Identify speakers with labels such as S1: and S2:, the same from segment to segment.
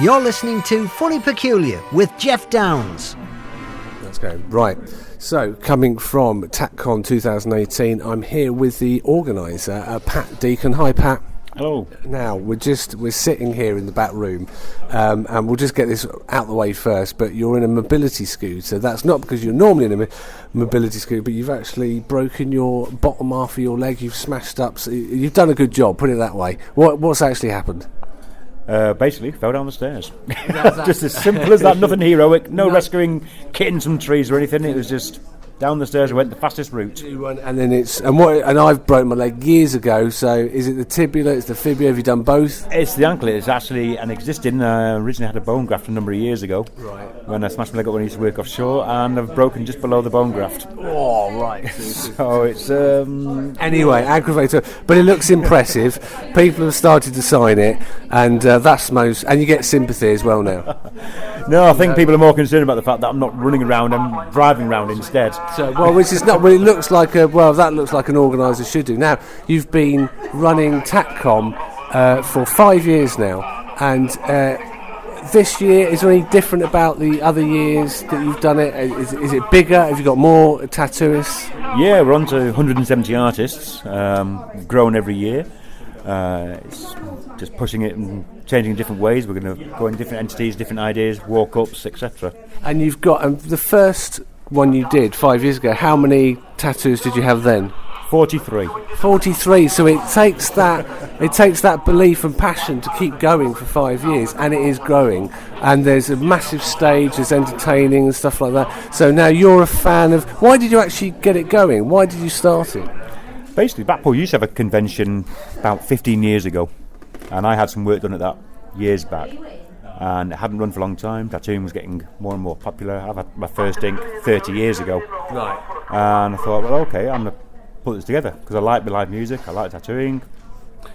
S1: You're listening to Funny Peculiar with Jeff Downs.
S2: Let's go. Right. So, coming from Tatcon 2018, I'm here with the organiser, Pat Deacon. Hi, Pat.
S3: Hello.
S2: Now, we're sitting here in the back room, and we'll just get this out the way first, but you're in a mobility scooter. That's not because you're normally in a mobility scooter, but you've actually broken your bottom half of your leg, you've smashed up, so you've done a good job, put it that way. What's actually happened?
S3: Basically, fell down the stairs. Just as simple as that, nothing heroic, no rescuing kittens from trees or anything, it was just down the stairs. I went the fastest route.
S2: And then and I've broken my leg years ago, so is it the tibia, it's the fibula, have you done both?
S3: It's the ankle, it's actually an existing, originally had a bone graft a number of years ago.
S2: Right.
S3: When I smashed my leg up when I used to work offshore, and I've broken just below the bone graft.
S2: Oh, right.
S3: So it's...
S2: Anyway, aggravator, but it looks impressive. People have started to sign it, and that's most... And you get sympathy as well now.
S3: No, I think people are more concerned about the fact that I'm not running around, I'm driving around instead.
S2: So, which is not. Well, it looks like that looks like an organiser should do. Now, you've been running Tatcon for 5 years now, and this year, is there any different about the other years that you've done it? Is it bigger? Have you got more tattooists?
S3: Yeah, we're on to 170 artists, grown every year. It's just pushing it and changing in different ways. We're going to go in different entities, different ideas, walk-ups, etc. And
S2: you've got the first one you did 5 years ago. How many tattoos did you have then?
S3: 43.
S2: 43. So it takes that belief and passion to keep going for 5 years, and it is growing. And there's a massive stage, there's entertaining and stuff like that. So now you're a fan of. Why did you actually get it going? Why did you start it?
S3: Basically, Blackpool used to have a convention about 15 years ago, and I had some work done at that years back, and it hadn't run for a long time. Tattooing was getting more and more popular. I've had my first ink 30 years ago.
S2: Right.
S3: And I thought, well, okay, I'm going to put this together, because I like the live music, I like tattooing,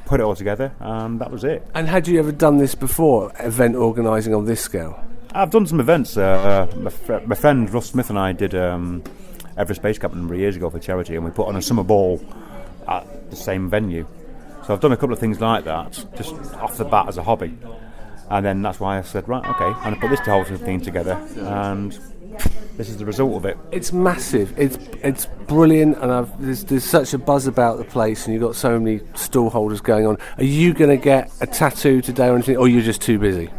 S3: put it all together, and that was it.
S2: And had you ever done this before, event organising on this scale?
S3: I've done some events. My friend Russ Smith and I did Everest Space Camp a number of years ago for charity, and we put on a summer ball at the same venue. So I've done a couple of things like that, just off the bat as a hobby. And then that's why I said, right, okay, I'm going to put this whole thing together, and this is the result of it.
S2: It's massive. It's brilliant, and there's such a buzz about the place, and you've got so many stall holders going on. Are you going to get a tattoo today or anything, or you're just too busy?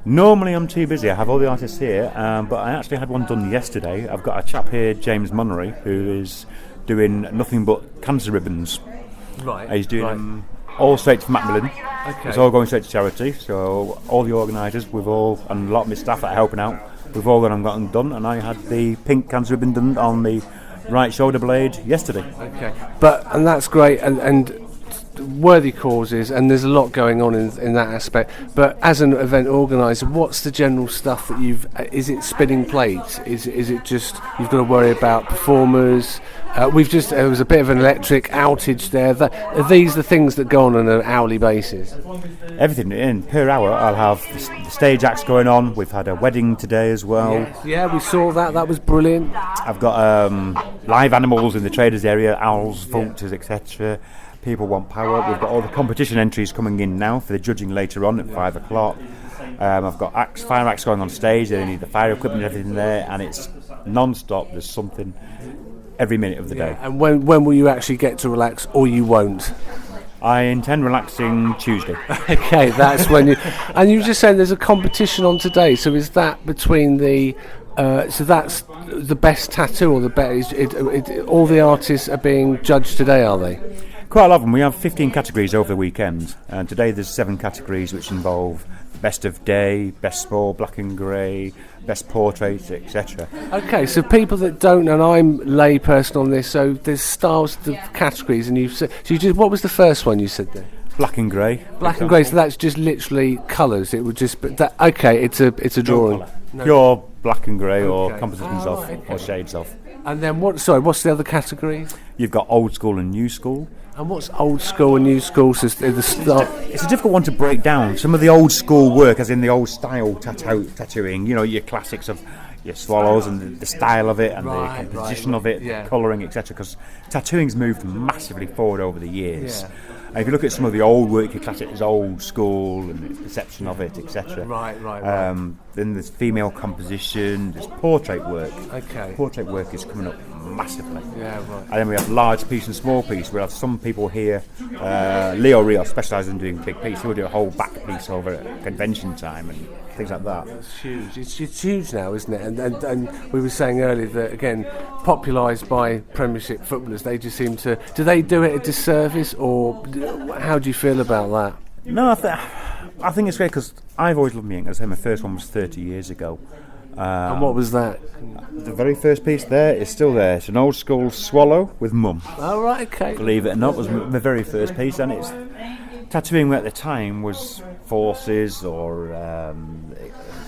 S3: Normally I'm too busy. I have all the artists here, but I actually had one done yesterday. I've got a chap here, James Monnery, who is doing nothing but cancer ribbons.
S2: Right.
S3: He's doing them all straight to Macmillan.
S2: Okay.
S3: It's all going straight to charity. So all the organisers, and a lot of my staff that are helping out, we've all gone and gotten done. And I had the pink cancer ribbon done on the right shoulder blade yesterday.
S2: Okay. And that's great, and worthy causes, and there's a lot going on in that aspect. But as an event organiser, what's the general stuff that is it spinning plates? Is it just you've got to worry about performers? There was a bit of an electric outage there. Are these the things that go on an hourly basis?
S3: Everything in per hour. I'll have the stage acts going on. We've had a wedding today as well.
S2: Yeah, we saw that. That was brilliant.
S3: I've got live animals in the traders area, owls, vultures, etc. People want power. We've got all the competition entries coming in now for the judging later on at 5 o'clock. I've got fire acts going on stage. They need the fire equipment and everything there, and it's non-stop. There's something every minute of the day.
S2: And when will you actually get to relax, or you won't?
S3: I intend relaxing Tuesday.
S2: Okay, that's when you... And you were just saying there's a competition on today, so is that between the... so that's the best tattoo, or the best... all the artists are being judged today, are they?
S3: Quite a lot of them. We have 15 categories over the weekend, and today there's 7 categories which involve best of day, best small, black and grey, best portraits, etc.
S2: Okay, so people that don't, and I'm lay person on this, so there's styles, the categories, and what was the first one you said there?
S3: Black and grey.
S2: Black and grey, so that's just literally colours. It would just, but that, okay, it's a drawing.
S3: Pure black and grey, or compositions of, or shades of.
S2: And then what's the other category?
S3: You've got old school and new school.
S2: And what's old school and new school? So
S3: it's a difficult one to break down. Some of the old school work, as in the old style tattooing, your classics of your swallows and the style of it and the composition of it, the colouring, etc. Because tattooing's moved massively forward over the years. And if you look at some of the old work, you class it as old school and its perception of it, etc.
S2: Right.
S3: Then there's female composition, there's portrait work.
S2: Okay.
S3: Portrait work is coming up massively.
S2: Yeah, right.
S3: And then we have large piece and small piece. We have some people here, Leo Rio specialises in doing big piece. He will do a whole back piece over at convention time and things like that.
S2: It's huge. It's huge now, isn't it? And we were saying earlier that, again, popularised by Premiership footballers, they just seem to... Do they do it a disservice, or how do you feel about that?
S3: No, I think it's great because I've always loved Mania. My first one was 30 years ago.
S2: And what was that?
S3: The very first piece there is still there. It's an old school swallow with mum.
S2: Oh, right, okay.
S3: Believe it or not, was my very first piece, and it's tattooing at the time was forces or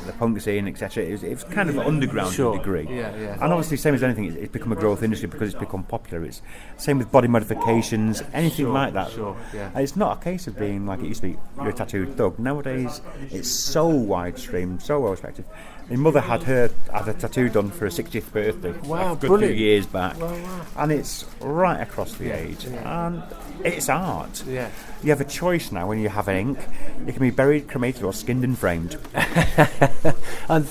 S3: the punk scene, etc. It was kind of underground to a degree.
S2: Yeah.
S3: And obviously, same as anything, it's become a growth industry because it's become popular. It's same with body modifications, anything like that.
S2: Sure, yeah.
S3: And it's not a case of being like it used to be, you're a tattooed thug. Nowadays, it's so widestream, so well respected. My mother had a tattoo done for her 60th birthday.
S2: Wow,
S3: a good
S2: brilliant.
S3: few years back.
S2: Wow.
S3: And it's right across the age. And it's art.
S2: Yeah.
S3: You have a choice now when you have an ink. You can be buried, cremated, or skinned and framed.
S2: and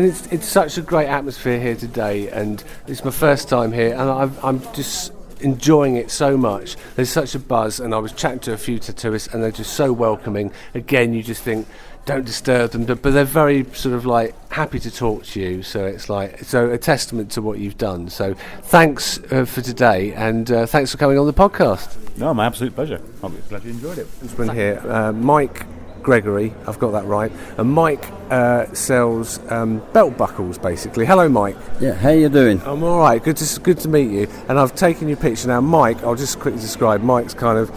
S2: it's such a great atmosphere here today, and it's my first time here, and I'm just enjoying it so much. There's such a buzz, and I was chatting to a few tattooists, and they're just so welcoming. Again, you just think, don't disturb them, but they're very sort of like happy to talk to you. So it's a testament to what you've done. So thanks for today, and thanks for coming on the podcast.
S3: No, my absolute pleasure. I'm glad you enjoyed it.
S2: This one here, Mike Gregory, I've got that right, and Mike sells belt buckles basically. Hello, Mike.
S4: Yeah, how you doing?
S2: I'm all right. Good to meet you. And I've taken your picture now, Mike. I'll just quickly describe. Mike's kind of.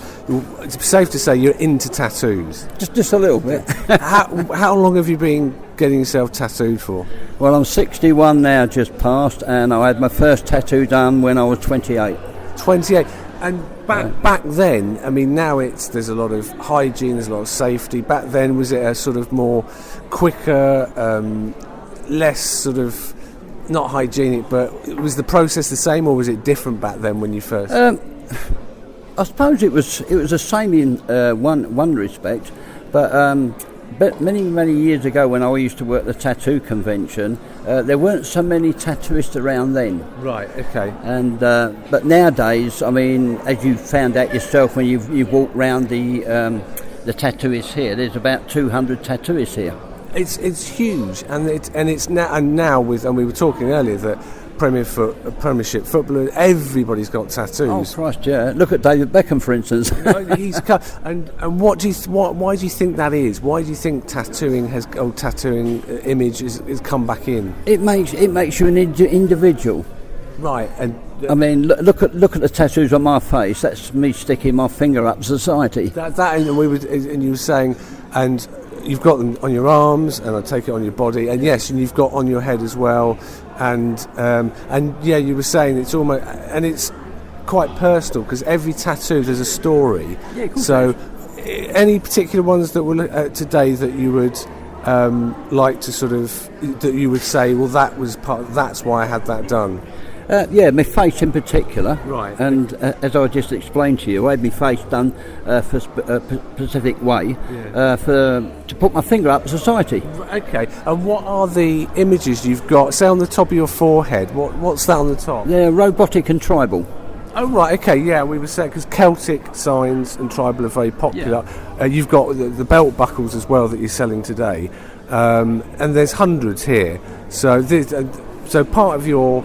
S2: It's safe to say you're into tattoos.
S4: Just a little bit.
S2: How long have you been getting yourself tattooed for?
S4: Well, I'm 61 now, just passed, and I had my first tattoo done when I was 28.
S2: 28. And back then, I mean, now there's a lot of hygiene, there's a lot of safety. Back then, was it a sort of more quicker, less sort of not hygienic, but was the process the same, or was it different back then when you first?
S4: I suppose it was the same in one respect, but many years ago when I used to work at the tattoo convention, there weren't so many tattooists around then.
S2: Right. Okay.
S4: And but nowadays, I mean, as you found out yourself when you've walked round the tattooists here, there's about 200 tattooists here.
S2: It's huge, and it's now with, and we were talking earlier that Premiership footballer, everybody's got tattoos.
S4: Oh Christ, yeah! Look at David Beckham, for instance.
S2: and why do you think that is? Why do you think tattooing image has come back in?
S4: It makes you an individual.
S2: Right, and
S4: I mean, look at the tattoos on my face. That's me sticking my finger up society.
S2: And you were saying, and you've got them on your arms, and I take it on your body, and yes, and you've got on your head as well, and yeah, you were saying it's almost, and it's quite personal because every tattoo there's a story.
S4: Yeah, cool.
S2: So, any particular ones that were today that you would like to sort of that you would say, well, that's why I had that done.
S4: Yeah, my face in particular.
S2: Right.
S4: And as I just explained to you, I had my face done for specific way to put my finger up society.
S2: Okay. And what are the images you've got? Say on the top of your forehead. What's that on the top?
S4: They're robotic and tribal.
S2: Oh right, okay, yeah, we were saying because Celtic signs and tribal are very popular. Yeah. You've got the belt buckles as well that you're selling today, and there's hundreds here. So part of your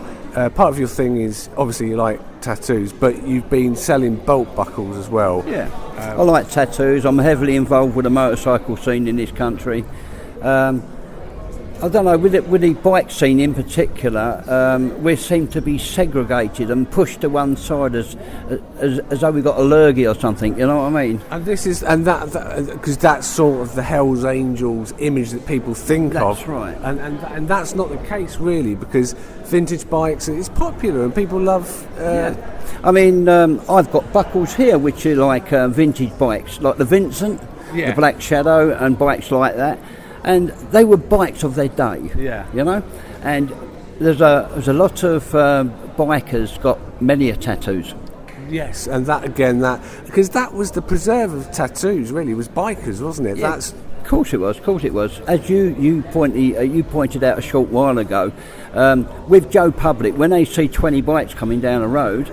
S2: thing is obviously you like tattoos, but you've been selling belt buckles as well.
S4: Yeah, I like tattoos. I'm heavily involved with the motorcycle scene in this country. I don't know, with the bike scene in particular, we seem to be segregated and pushed to one side as though we got a lurgy or something, you know what I mean?
S2: And that because that's sort of the Hells Angels image that people think of.
S4: That's right.
S2: And that's not the case really, because vintage bikes, it's popular and people love...
S4: Yeah. I mean, I've got buckles here which are like vintage bikes, like the Vincent, the Black Shadow and bikes like that. And they were bikes of their day, you know. And there's a lot of bikers got Mania tattoos.
S2: Yes, and that again, because that was the preserve of tattoos. Really, was bikers, wasn't it?
S4: Yeah.
S2: That's
S4: Of course it was. As you pointed out a short while ago, with Joe Public, when they see 20 bikes coming down the road,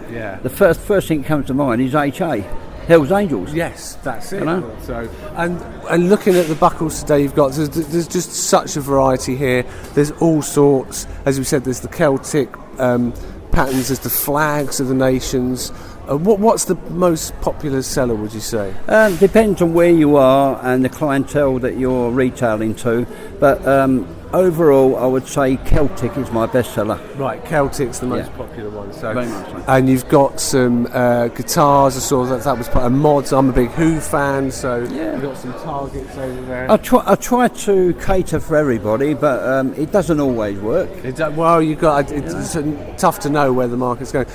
S4: the first thing that comes to mind is HA, Hell's Angels.
S2: Yes, that's it.
S4: You know?
S2: So, and looking at the buckles today, you've got there's just such a variety here. There's all sorts. As we said, there's the Celtic patterns. There's the flags of the nations. What's the most popular seller, would you say?
S4: Depends on where you are and the clientele that you're retailing to, but overall I would say Celtic is my best seller.
S2: Right, Celtic's the most popular one. So,
S4: very much so.
S2: And you've got some guitars. I saw that was part of mods. I'm a big Who fan, so you've got some targets over there.
S4: I try to cater for everybody, but it doesn't always work.
S2: It's tough to know where the market's going.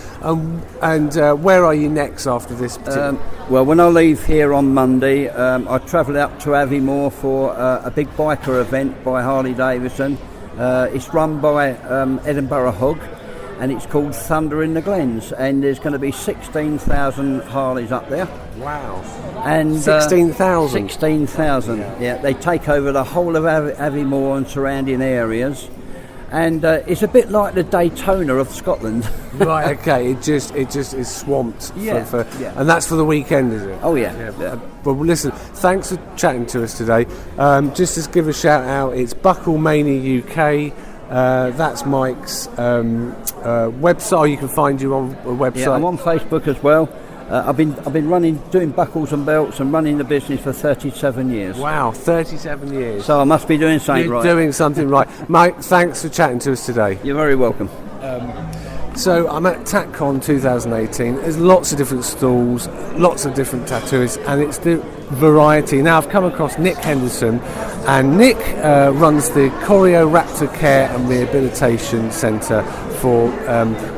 S2: And where are you next after this particular?
S4: Well, when I leave here on Monday, I travel out to Aviemore for a big biker event by Harley Davidson. It's run by Edinburgh Hog, and it's called Thunder in the Glens, and there's going to be 16,000 Harleys up there.
S2: Wow.
S4: And
S2: 16,000?
S4: 16,000, yeah. They take over the whole of Aviemore and surrounding areas. And it's a bit like the Daytona of Scotland.
S2: Right, okay, it just is swamped.
S4: Yeah.
S2: And that's for the weekend, is it?
S4: Oh, yeah.
S2: Well, listen, thanks for chatting to us today. Just to give a shout out, it's Buckle Mania UK. That's Mike's website. You can find you on a website.
S4: Yeah, I'm on Facebook as well. I've been doing buckles and belts and running the business for 37 years.
S2: Wow, 37 years.
S4: So I must be doing something right.
S2: You're doing something right. Mike, thanks for chatting to us today.
S4: You're very welcome.
S2: So I'm at Tatcon 2018. There's lots of different stalls, lots of different tattoos, and it's the variety. Now I've come across Nick Henderson, and Nick runs the Rapture Care and Rehabilitation Centre for,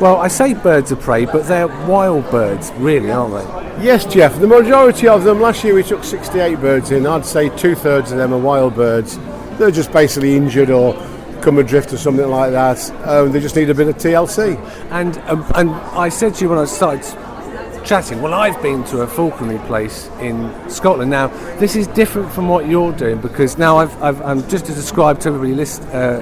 S2: I say birds of prey, but they're wild birds, really, aren't they?
S5: Yes, Jeff. The majority of them, last year we took 68 birds in. I'd say 2/3 of them are wild birds. They're just basically injured or come adrift or something like that. They just need a bit of TLC.
S2: And I said to you when I started chatting, well, I've been to a falconry place in Scotland. Now, this is different from what you're doing, because now I'm just to describe to everybody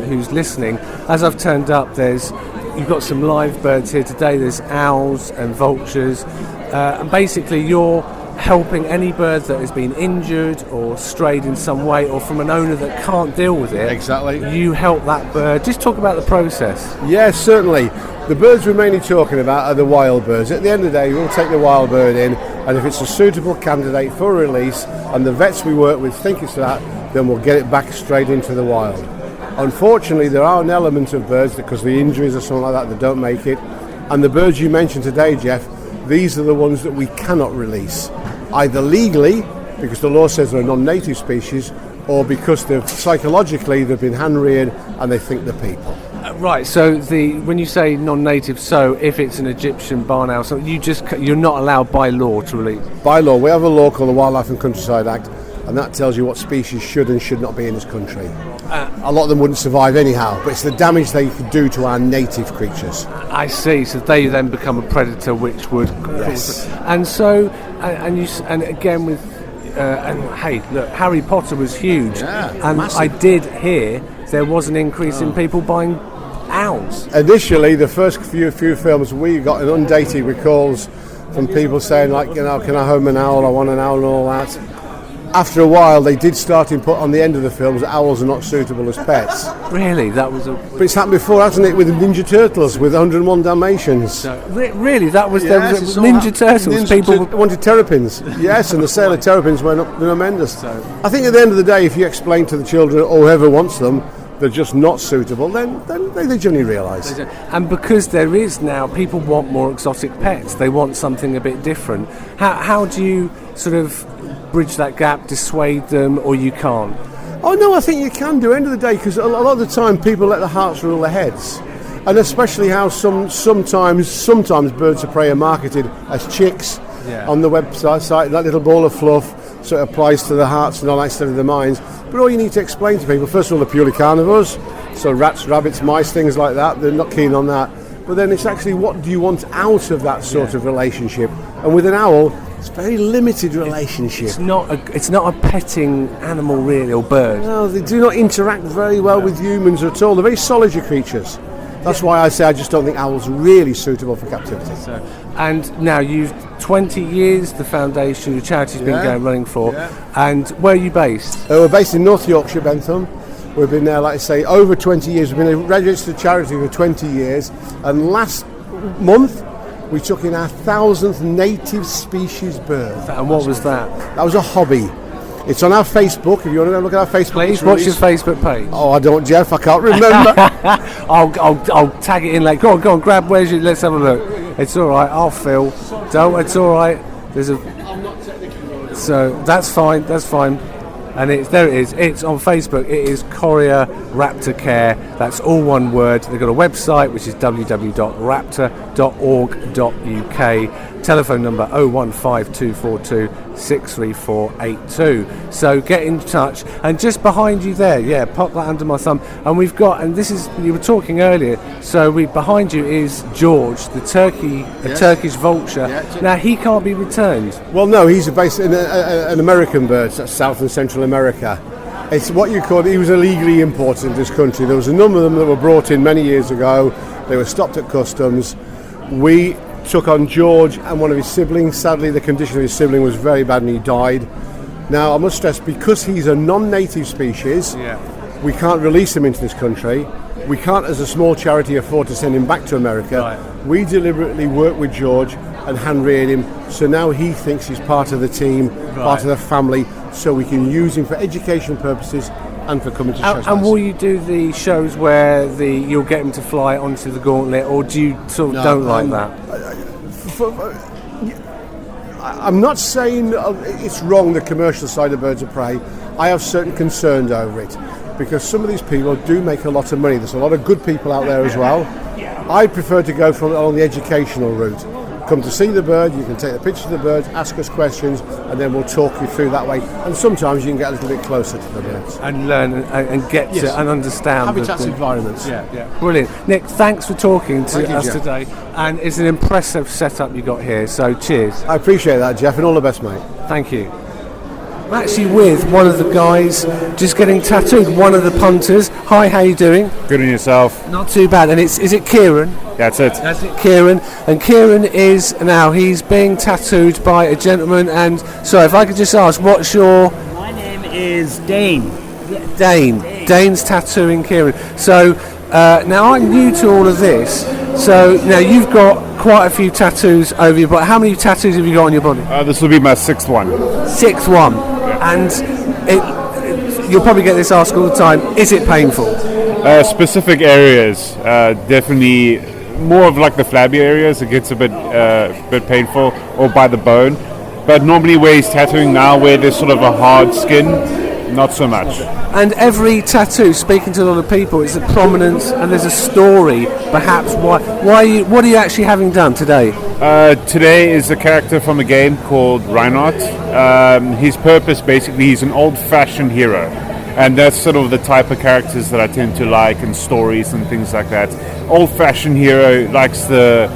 S2: who's listening, as I've turned up, you've got some live birds here today. There's owls and vultures, and basically you're helping any bird that has been injured or strayed in some way, or from an owner that can't deal with it.
S5: Exactly.
S2: You help that bird. Just talk about the process.
S5: Yes, certainly. The birds we're mainly talking about are the wild birds. At the end of the day, we'll take the wild bird in, and if it's a suitable candidate for release, and the vets we work with think it's that, then we'll get it back straight into the wild. Unfortunately, there are an element of birds, because the injuries or something like that don't make it. And the birds you mentioned today, Jeff, these are the ones that we cannot release, either legally, because the law says they're a non-native species, or because psychologically they've been hand-reared and they think they're people.
S2: Right, so when you say non-native, so if it's an Egyptian barn owl, so you're not allowed by law to release?
S5: By law, we have a law called the Wildlife and Countryside Act, and that tells you what species should and should not be in this country. A lot of them wouldn't survive anyhow, but it's the damage they could do to our native creatures.
S2: I see. So they then become a predator, which would
S5: Yes.
S2: And so and again with and hey, look, Harry Potter was huge, and
S5: massive.
S2: I did hear there was an increase in people buying owls.
S5: Initially, the first few films, we got inundated with calls from people saying, like, can I home an owl? I want an owl and all that. After a while, they did start to put on the end of the films that owls are not suitable as pets.
S2: Really, that was a.
S5: But it's happened before, hasn't it, with the Ninja Turtles, with 101 Dalmatians.
S2: Really, there was Ninja Turtles. People
S5: wanted terrapins. Yes, and the sale of terrapins went up tremendous. I think at the end of the day, if you explain to the children or whoever wants them, they're just not suitable, then they generally realise.
S2: And because there is now, people want more exotic pets. They want something a bit different. How do you sort of bridge that gap, dissuade them, or you can't?
S5: Oh no, I think you can do. End of the day, because a lot of the time people let the hearts rule their heads, and especially how sometimes birds of prey are marketed as chicks on the website, that little ball of fluff, so it applies to the hearts and all that instead of the minds. But all you need to explain to people, first of all, they're purely carnivores, so rats, rabbits, mice, things like that, they're not keen on that. But then it's actually, what do you want out of that sort of relationship? And with an owl, it's a very limited relationship.
S2: It's not a petting animal really, or bird.
S5: No, they do not interact very well with humans at all. They're very solitary creatures. That's why I say I just don't think owls are really suitable for captivity.
S2: And now you've 20 years the foundation, your charity's been running for. And where are you based?
S5: We're based in North Yorkshire, Bentham. We've been there, like I say, over 20 years. We've been a registered charity for 20 years. And last month, we took in our 1,000th native species bird.
S2: And what was that?
S5: That was a hobby. It's on our Facebook. If you want to look at our Facebook,
S2: please. What's your Facebook page?
S5: Oh, I don't, Jeff. I can't remember.
S2: I'll tag it in. Like, go on, grab. Where's your? Let's have a look. It's all right. I'll fill. Don't. It's all right. There's a. So that's fine. That's fine. And there it is. It's on Facebook. It is Courier Raptor Care. That's all one word. They've got a website which is www.raptor.org.uk. Telephone number 01524263482. So get in touch. And just behind you there, pop that under my thumb. And we've got, and this is, you were talking earlier. So behind you is George, the turkey, a Turkish vulture. Now he can't be returned.
S5: Well, no, he's based in an American bird, that's South and Central America. It's what you call, he was illegally imported into this country. There was a number of them that were brought in many years ago. They were stopped at customs. We took on George and one of his siblings. Sadly, the condition of his sibling was very bad and he died. Now, I must stress, because he's a non-native species, we can't release him into this country. We can't, as a small charity, afford to send him back to America. Right. We deliberately worked with George and hand-reared him, so now he thinks he's part of the team, part of the family, so we can use him for education purposes and for coming to shows.
S2: And will you do the shows where you'll get him to fly onto the gauntlet, or do you sort of don't like that?
S5: I'm not saying it's wrong, the commercial side of birds of prey. I have certain concerns over it, because some of these people do make a lot of money. There's a lot of good people out there as well. I prefer to go along the educational route. Come to see the bird, you can take a picture of the bird, ask us questions, and then we'll talk you through that way. And sometimes you can get a little bit closer to the birds.
S2: And learn and get to and understand.
S5: Habitats, environments.
S2: Yeah. Brilliant. Nick, thanks for talking to us today. And it's an impressive setup you got here, so cheers.
S5: I appreciate that, Jeff, and all the best, mate.
S2: Thank you. I'm actually with one of the guys just getting tattooed, one of the punters. Hi, how you doing?
S6: Good on yourself.
S2: Not too bad. And is it Kieran?
S6: That's it.
S2: That's it, Kieran. And Kieran he's being tattooed by a gentleman. And so if I could just ask, what's your...
S7: My name is Dane.
S2: Dane. Dane's tattooing Kieran. So now I'm new to all of this. So now you've got quite a few tattoos over your body. How many tattoos have you got on your body?
S6: This will be my sixth one.
S2: Sixth one. And you'll probably get this asked all the time. Is it painful?
S6: Specific areas, definitely more of like the flabby areas. It gets a bit painful, or by the bone. But normally where he's tattooing now, where there's sort of a hard skin, not so much.
S2: And every tattoo, speaking to a lot of people, it's a prominence and there's a story, perhaps. What are you actually having done today?
S6: Today is a character from a game called Reinhardt. His purpose, basically, he's an old-fashioned hero. And that's sort of the type of characters that I tend to like, and stories and things like that. Old-fashioned hero, likes to,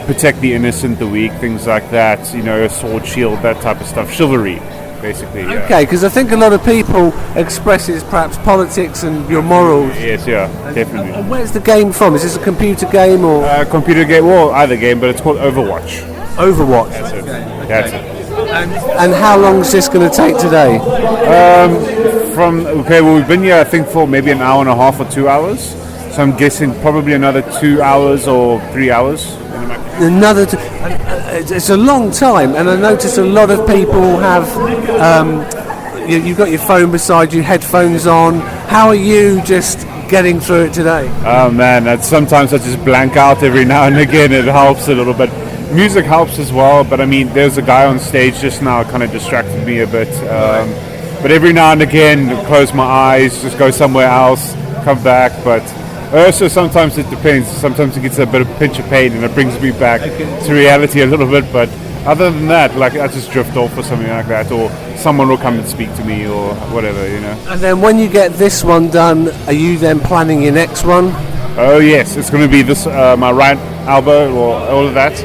S6: protect the innocent, the weak, things like that. A sword, shield, that type of stuff. Chivalry. Basically,
S2: Okay, because I think a lot of people expresses perhaps politics and your morals.
S6: Yes, definitely.
S2: And where's the game from? Is this a computer game or?
S6: Computer game, well, either game, but it's called Overwatch.
S2: Overwatch.
S6: That's it.
S2: Okay.
S6: That's it.
S2: And how long is this going to take today?
S6: We've been here I think for maybe an hour and a half or 2 hours. So I'm guessing probably another 2 hours or 3 hours.
S2: It's a long time, and I notice a lot of people have. You've got your phone beside you, headphones on. How are you just getting through it today?
S6: Oh man, sometimes I just blank out every now and again. It helps a little bit. Music helps as well, but I mean, there's a guy on stage just now, kind of distracted me a bit. But every now and again, close my eyes, just go somewhere else, come back, but. Also, sometimes it depends. Sometimes it gets a bit of pinch of pain and it brings me back to reality a little bit. But other than that, like I just drift off or something like that, or someone will come and speak to me or whatever,
S2: And then when you get this one done, are you then planning your next one?
S6: Oh yes, it's going to be this my right elbow or all of that,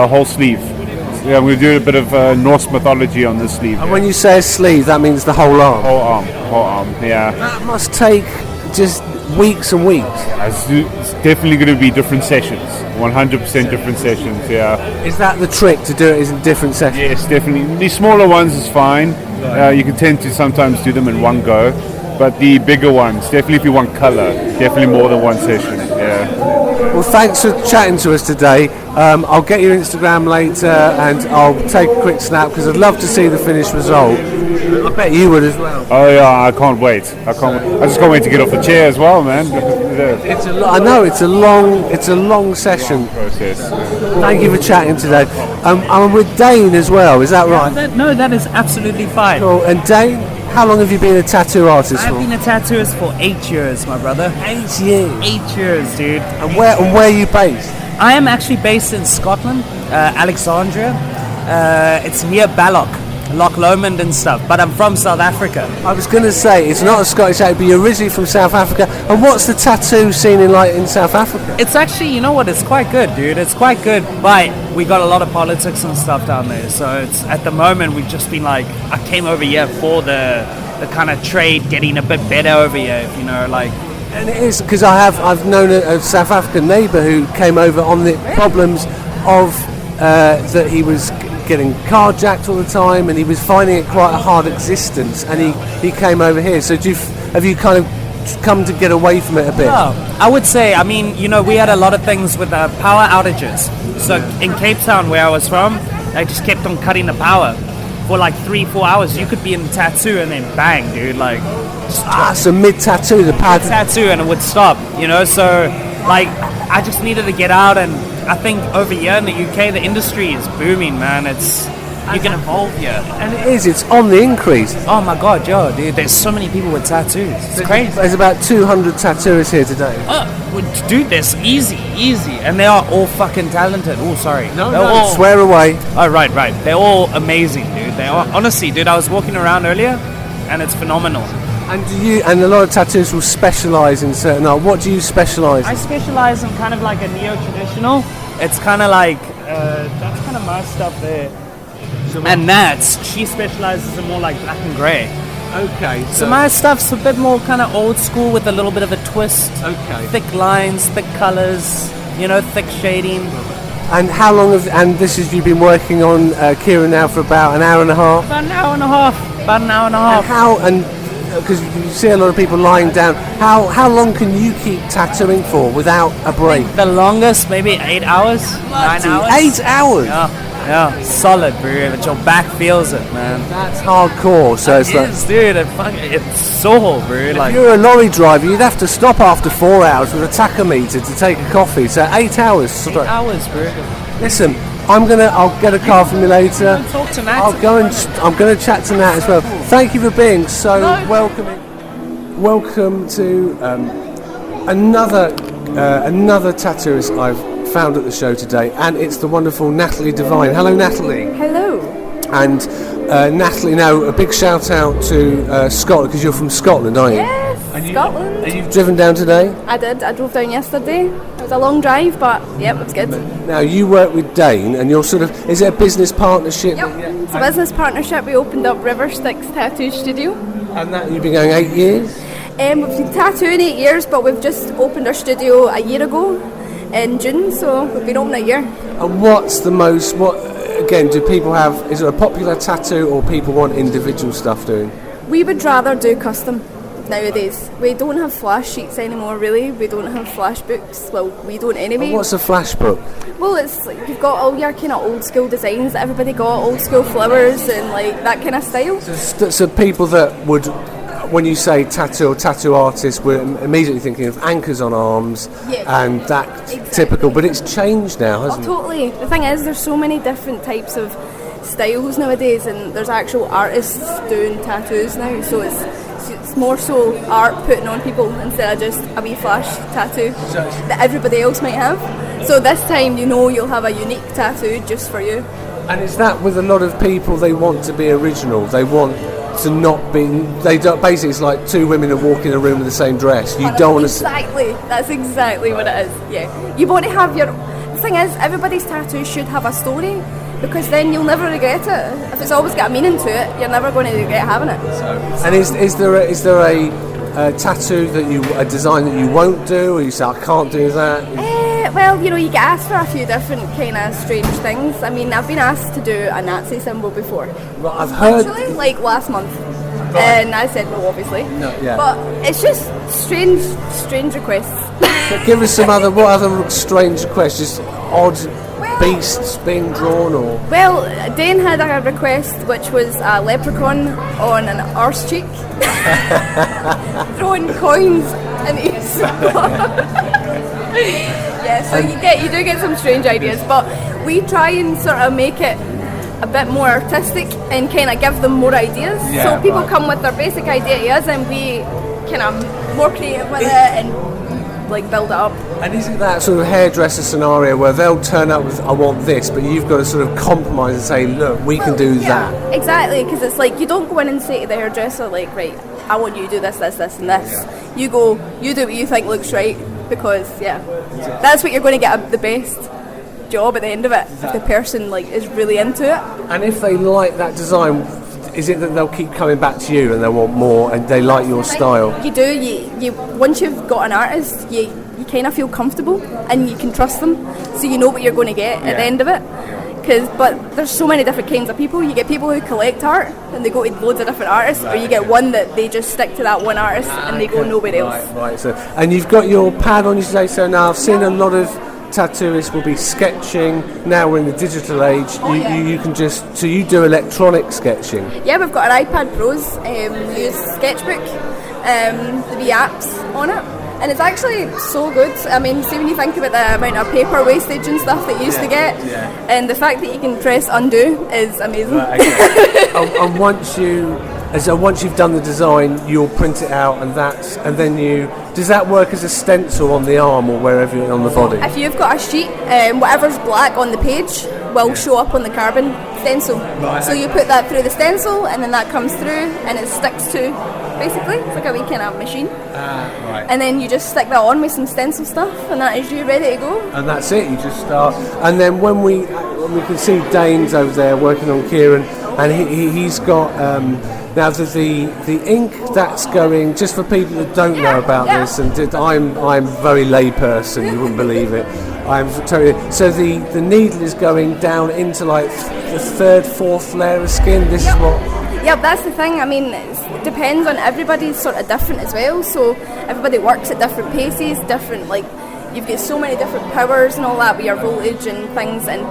S6: whole sleeve. Yeah, I'm going to do a bit of Norse mythology on the sleeve.
S2: And when you say a sleeve, that means the whole arm.
S6: Whole arm, yeah.
S2: That must take just weeks and weeks.
S6: It's definitely going to be different sessions, 100% different sessions, yeah.
S2: Is that the trick, to do it is in different sessions?
S6: Yes, definitely. The smaller ones is fine. You can tend to sometimes do them in one go, but the bigger ones, definitely if you want colour, definitely more than one session, yeah.
S2: Well, thanks for chatting to us today. I'll get your Instagram later and I'll take a quick snap because I'd love to see the finished result. I bet you would as well.
S6: Oh yeah, I can't wait. I just can't wait to get off the chair as well, man.
S2: I know it's a long session.
S6: Process.
S2: Thank you for chatting today. I'm with Dane as well. Is that right?
S7: That is absolutely fine.
S2: Cool. And Dane, how long have you been a tattoo artist for?
S7: I've been a tattooist for 8 years, my brother.
S2: 8 years.
S7: 8 years, dude.
S2: And where are you based?
S7: I am actually based in Scotland, Alexandria. It's near Balloch, Loch Lomond and stuff. But I'm from South Africa.
S2: I was going to say it's not a Scottish accent, but you're originally from South Africa. And what's the tattoo scene in South Africa?
S7: It's actually, you know what? It's quite good, dude. It's quite good, but we got a lot of politics and stuff down there. So it's at the moment we've just been like, I came over here for the kind of trade getting a bit better over here, if you know, like.
S2: And it is because I've known a South African neighbour who came over on the problems of that he was getting carjacked all the time and he was finding it quite a hard existence, and he came over here. So have you kind of come to get away from it a bit?
S7: Oh, I would say, I mean, you know, we had a lot of things with power outages. So in Cape Town, where I was from, they just kept on cutting the power for like 3-4 hours. You could be in tattoo and then bang, dude, like.
S2: So mid-tattoo, the power
S7: tattoo, and it would stop, you know. So like, I just needed to get out, and I think over here in the UK, the industry is booming, man. You can evolve here.
S2: And it's on the increase.
S7: Oh my god, yo, dude, there's so many people with tattoos. It's crazy.
S2: There's about 200 tattooists here today.
S7: Dude, this easy. And they are all fucking talented. Oh, sorry.
S2: No, swear away.
S7: Oh, right. They're all amazing, dude. They are, honestly, dude, I was walking around earlier, and it's phenomenal.
S2: And a lot of tattooists will specialise in certain art. What do you specialise in?
S7: I specialise in kind of like a neo-traditional. It's kind of like, that's kind of my stuff there. And she specialises in more like black and grey.
S2: Okay.
S7: So my stuff's a bit more kind of old school with a little bit of a twist.
S2: Okay.
S7: Thick lines, thick colours, you know, thick shading.
S2: And how long you've been working on Kieran now for about an hour and a half?
S7: About an hour and a half.
S2: And because you see a lot of people lying down, how long can you keep tattooing for without a break?
S7: The longest, maybe 8 hours, 9 hours.
S2: 8 hours?
S7: Yeah, solid, bro. But your back feels it, man.
S2: That's hardcore. So
S7: dude. It's so, bro.
S2: If you're a lorry driver, you'd have to stop after 4 hours with a tachometer to take a coffee. So 8 hours.
S7: 8 hours, bro.
S2: Listen, I'll get a car from you later.
S7: Talk to Nat.
S2: I'm going to chat to Nat as well. Thank you for being so welcoming. Welcome to another tattooist I've found at the show today, and it's the wonderful Natalie Devine. Hello, Natalie.
S8: Hello.
S2: And Natalie, now a big shout out to Scotland, because you're from Scotland, aren't you?
S8: Yes, Scotland.
S2: And you've driven down today?
S8: I did. I drove down yesterday. It was a long drive, but yep, it was good.
S2: Now you work with Dane, and you're is it a business partnership?
S8: Yep. It's a business partnership. We opened up Styx Tattoo Studio.
S2: And that you've been going 8 years?
S8: We've been tattooing 8 years, but we've just opened our studio a year ago in June, so we've been open a year.
S2: And do people have, is it a popular tattoo or people want individual stuff doing?
S8: We would rather do custom nowadays. We don't have flash sheets anymore, really. We don't have flash books. Well, we don't anyway.
S2: And what's a flash book?
S8: Well, it's like you've got all your kind of old school designs that everybody got, old school flowers and like that kind of style.
S2: So people that would, when you say tattoo or tattoo artist, we're immediately thinking of anchors on arms and that exactly. Typical, but it's changed now, hasn't it?
S8: Totally. The thing is, there's so many different types of styles nowadays, and there's actual artists doing tattoos now, so it's more so art putting on people instead of just a wee flash tattoo that everybody else might have. So this time, you'll have a unique tattoo just for you.
S2: And is that with a lot of people, they want to be original, they want to not be, they don't, basically it's like two women that walk in a room with the same dress. You don't want to...
S8: Exactly, that's exactly what it is, yeah. You want to have the thing is, everybody's tattoo should have a story, because then you'll never regret it. If it's always got a meaning to it, you're never going to regret having it.
S2: And is there a tattoo a design that you won't do, or you say I can't do that?
S8: Well, you get asked for a few different kind of strange things. I mean, I've been asked to do a Nazi symbol before.
S2: Right, I've heard.
S8: Actually, like last month.
S2: Right.
S8: And I said no, obviously.
S2: No, yeah.
S8: But it's just strange requests.
S2: But give us what other strange requests? Just odd beasts being drawn, or? Well,
S8: Dane had a request which was a leprechaun on an arse cheek, throwing coins in his. Yeah, so you do get some strange ideas, but we try and sort of make it a bit more artistic and kind of give them more ideas.
S2: Yeah,
S8: so people come with their basic ideas and we kind of more creative with it and like build it up.
S2: And isn't that sort of hairdresser scenario where they'll turn up with I want this, but you've got to sort of compromise and say, look, we can do that.
S8: Exactly, because it's like you don't go in and say to the hairdresser like, right, I want you to do this, this, this and this. Yeah. You do what you think looks right, because that's what you're going to get the best job at the end of it, if the person like is really into it.
S2: And if they like that design, is it that they'll keep coming back to you and they want more and they like your style?
S8: You do. You once you've got an artist, you kind of feel comfortable and you can trust them, so you know what you're going to get at the end of it. But there's so many different kinds of people. You get people who collect art and they go to loads of different artists, or you get one that they just stick to that one artist and they go nowhere else.
S2: Right. So, and you've got your pad on you today. So now I've seen a lot of tattooists will be sketching. Now we're in the digital age. You can so you do electronic sketching.
S8: Yeah, we've got our iPad Pros. We use Sketchbook, the wee apps on it. And it's actually so good. I mean, see when you think about the amount of paper wastage and stuff that you used to get, and the fact that you can press undo is amazing.
S2: Right, okay. and once you've done the design, you'll print it out, and then does that work as a stencil on the arm or wherever you're on the body?
S8: If you've got a sheet, whatever's black on the page will show up on the carbon stencil. Right. So you put that through the stencil, and then that comes through, and it sticks to. Basically, it's like a wee kind of machine.
S2: Right.
S8: And then you just stick that on with some stencil stuff, and that is you ready to go.
S2: And that's it. You just start. And then when we can see Dane's over there working on Kieran, and he's got now the ink that's going. Just for people that don't know about this, and I'm a very lay person. You wouldn't believe it. I'm totally. So the needle is going down into like the third, fourth layer of skin. This is what.
S8: Yep, that's the thing. I mean, it depends on everybody's sort of different as well. So everybody works at different paces, different, like, you've got so many different powers and all that with your voltage and things, and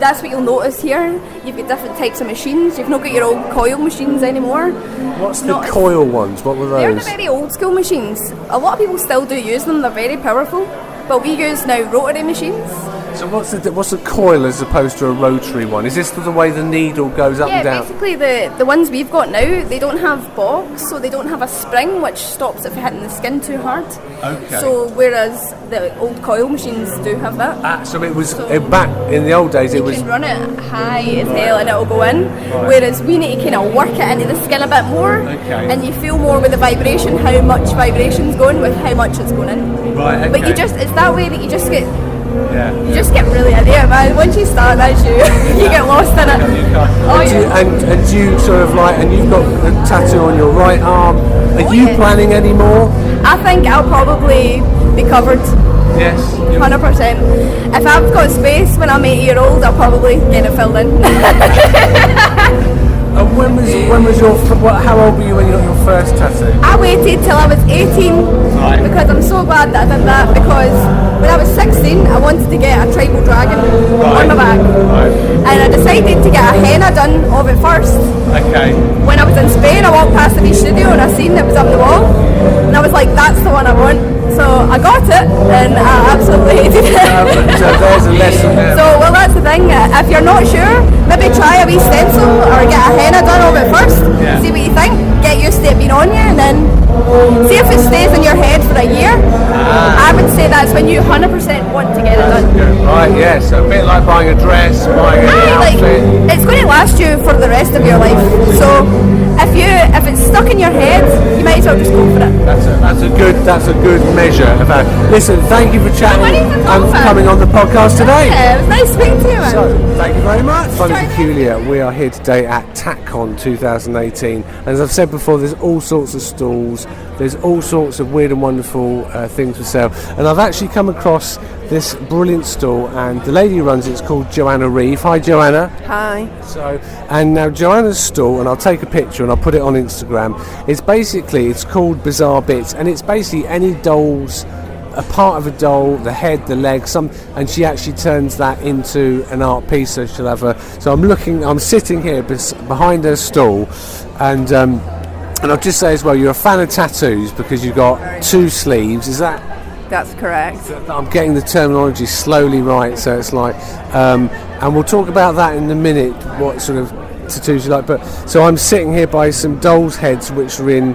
S8: that's what you'll notice here. You've got different types of machines. You've not got your old coil machines anymore.
S2: What's the coil ones? What were those?
S8: They're the very old school machines. A lot of people still do use them. They're very powerful. But we use now rotary machines.
S2: So what's the coil as opposed to a rotary one? Is this the way the needle goes up and down?
S8: Yeah, basically the ones we've got now, they don't have bogs, so they don't have a spring which stops it from hitting the skin too hard.
S2: Okay.
S8: So whereas the old coil machines do have that.
S2: So it was back in the old days.
S8: You can run it high as hell and it'll go in. Right. Whereas we need to kind of work it into the skin a bit more, and you feel more with the vibration how much vibration's going with how much it's going in.
S2: Right. Okay.
S8: But it's that way that you just get.
S2: Yeah.
S8: You just get really into it, man. Once you start, that's you. You get lost in it.
S2: And you sort of like, and you've got a tattoo on your right arm. Are you planning any more?
S8: I think I'll probably be covered.
S2: Yes.
S8: 100%. If I've got space when I'm 8 years old, I'll probably get it filled in.
S2: And when was your? How old were you when you got your first tattoo?
S8: I waited till I was 18 because I'm so glad that I did that, because when I was 16 I wanted to get a tribal dragon on my back, and I decided to get a henna done of it first.
S2: Okay.
S8: When I was in Spain, I walked past the beach studio and I seen it was up the wall, and I was like, that's the one I want. So I got it and I absolutely hated it.
S2: So there's a lesson there.
S8: So well, that's the thing. If you're not sure, maybe try a wee stencil or get a henna done of it first. Yeah. See what you think. Get used to it being on you, and then see if it stays in your head for a year. I would say that's when you 100% want to get it done.
S2: Right, yeah. So a bit like buying a dress, buying an outfit.
S8: It's going to last you for the rest of your life. So if it's stuck in your head, you might as well just go for it.
S2: That's a good measure of that. Listen, thank you for chatting and coming on the podcast today.
S8: Yeah, it was nice speaking to you, man.
S2: So, thank you very much. Funny Peculiar, we are here today at Tatcon 2018. As I've said before, there's all sorts of stalls, there's all sorts of weird and wonderful things for sale. And I've actually come across this brilliant stall, and the lady who runs it's called Joanna Reeves. Hi, Joanna.
S9: Hi.
S2: So, and now Joanna's stall, and I'll take a picture and I'll put it on Instagram. It's called Bizarre Bits, and it's basically any dolls, a part of a doll, the head, the leg, and she actually turns that into an art piece. So she'll have So I'm sitting here behind her stall, and I'll just say as well, you're a fan of tattoos because you've got 2 sleeves. Is that?
S9: That's correct.
S2: I'm getting the terminology slowly right, so it's like, and we'll talk about that in a minute, what sort of tattoos you like. But so I'm sitting here by some dolls' heads which are in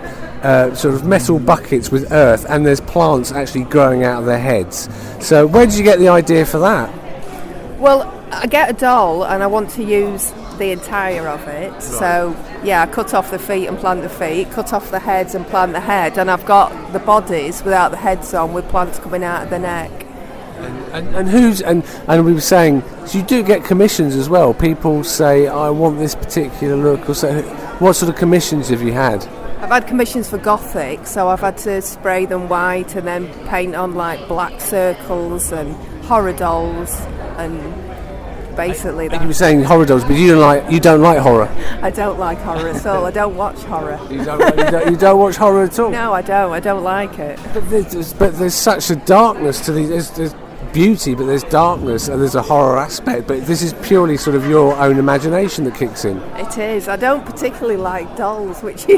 S2: sort of metal buckets with earth, and there's plants actually growing out of their heads. So where did you get the idea for that?
S9: Well, I get a doll and I want to use the entire of it. Right. So yeah, I cut off the feet and plant the feet, cut off the heads and plant the head, and I've got the bodies without the heads on with plants coming out of the neck. And
S2: we were saying, so you do get commissions as well. People say, I want this particular look, or so. What sort of commissions have you had?
S9: I've had commissions for Gothic, so I've had to spray them white and then paint on like black circles and horror dolls, and basically that.
S2: You were saying horror dolls, but you don't like horror.
S9: I don't like horror at all. I don't watch horror.
S2: You don't watch horror at all?
S9: No, I don't. I don't like it.
S2: But there's such a darkness to these. There's beauty, but there's darkness and there's a horror aspect. But this is purely sort of your own imagination that kicks in.
S9: It is. I don't particularly like dolls, which you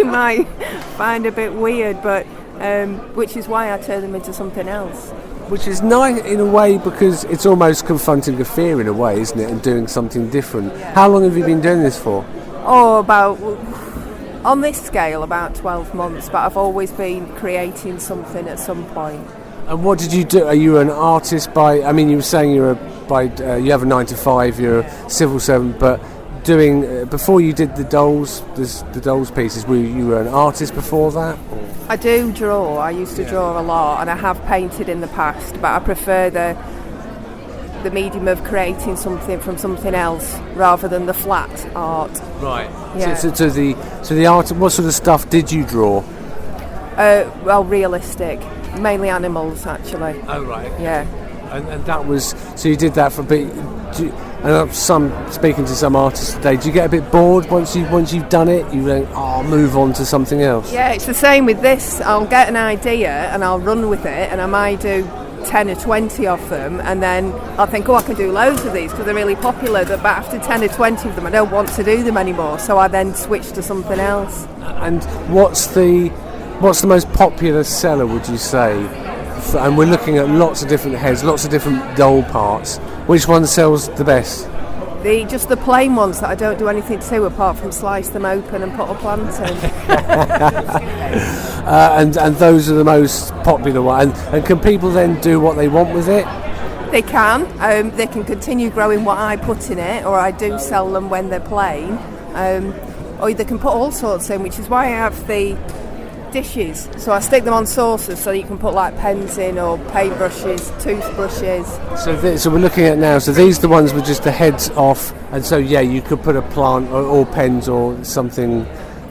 S9: might find a bit weird, but which is why I turn them into something else.
S2: Which is nice in a way, because it's almost confronting a fear in a way, isn't it, and doing something different. Yeah. How long have you been doing this for?
S9: On this scale, about 12 months, but I've always been creating something at some point.
S2: And what did you do? Are you an artist by, I mean, you were saying you have a 9 to 5, you're a civil servant, but before you did the dolls pieces, were you an artist before that?
S9: I do draw. I used to draw a lot, and I have painted in the past, but I prefer the medium of creating something from something else rather than the flat art.
S2: Right.
S9: Yeah.
S2: So the art. What sort of stuff did you draw?
S9: Well, realistic, mainly animals actually.
S2: Oh right.
S9: Yeah.
S2: And that was, so you did that for a bit. Speaking to some artists today, do you get a bit bored once you've done it? You think, I'll move on to something else.
S9: Yeah, it's the same with this. I'll get an idea and I'll run with it, and I might do 10 or 20 of them, and then I'll think, I can do loads of these because they're really popular. But after 10 or 20 of them, I don't want to do them anymore, so I then switch to something else.
S2: And what's the most popular seller, would you say? And we're looking at lots of different heads, lots of different doll parts. Which one sells the best?
S9: Just the plain ones that I don't do anything to apart from slice them open and put a plant in.
S2: And those are the most popular ones. And can people then do what they want with it?
S9: They can. They can continue growing what I put in it, or I do sell them when they're plain. Or they can put all sorts in, which is why I have the dishes. So I stick them on saucers so you can put like pens in, or paintbrushes, toothbrushes.
S2: So we're looking at now, so these are the ones with just the heads off, and so yeah, you could put a plant or pens or something.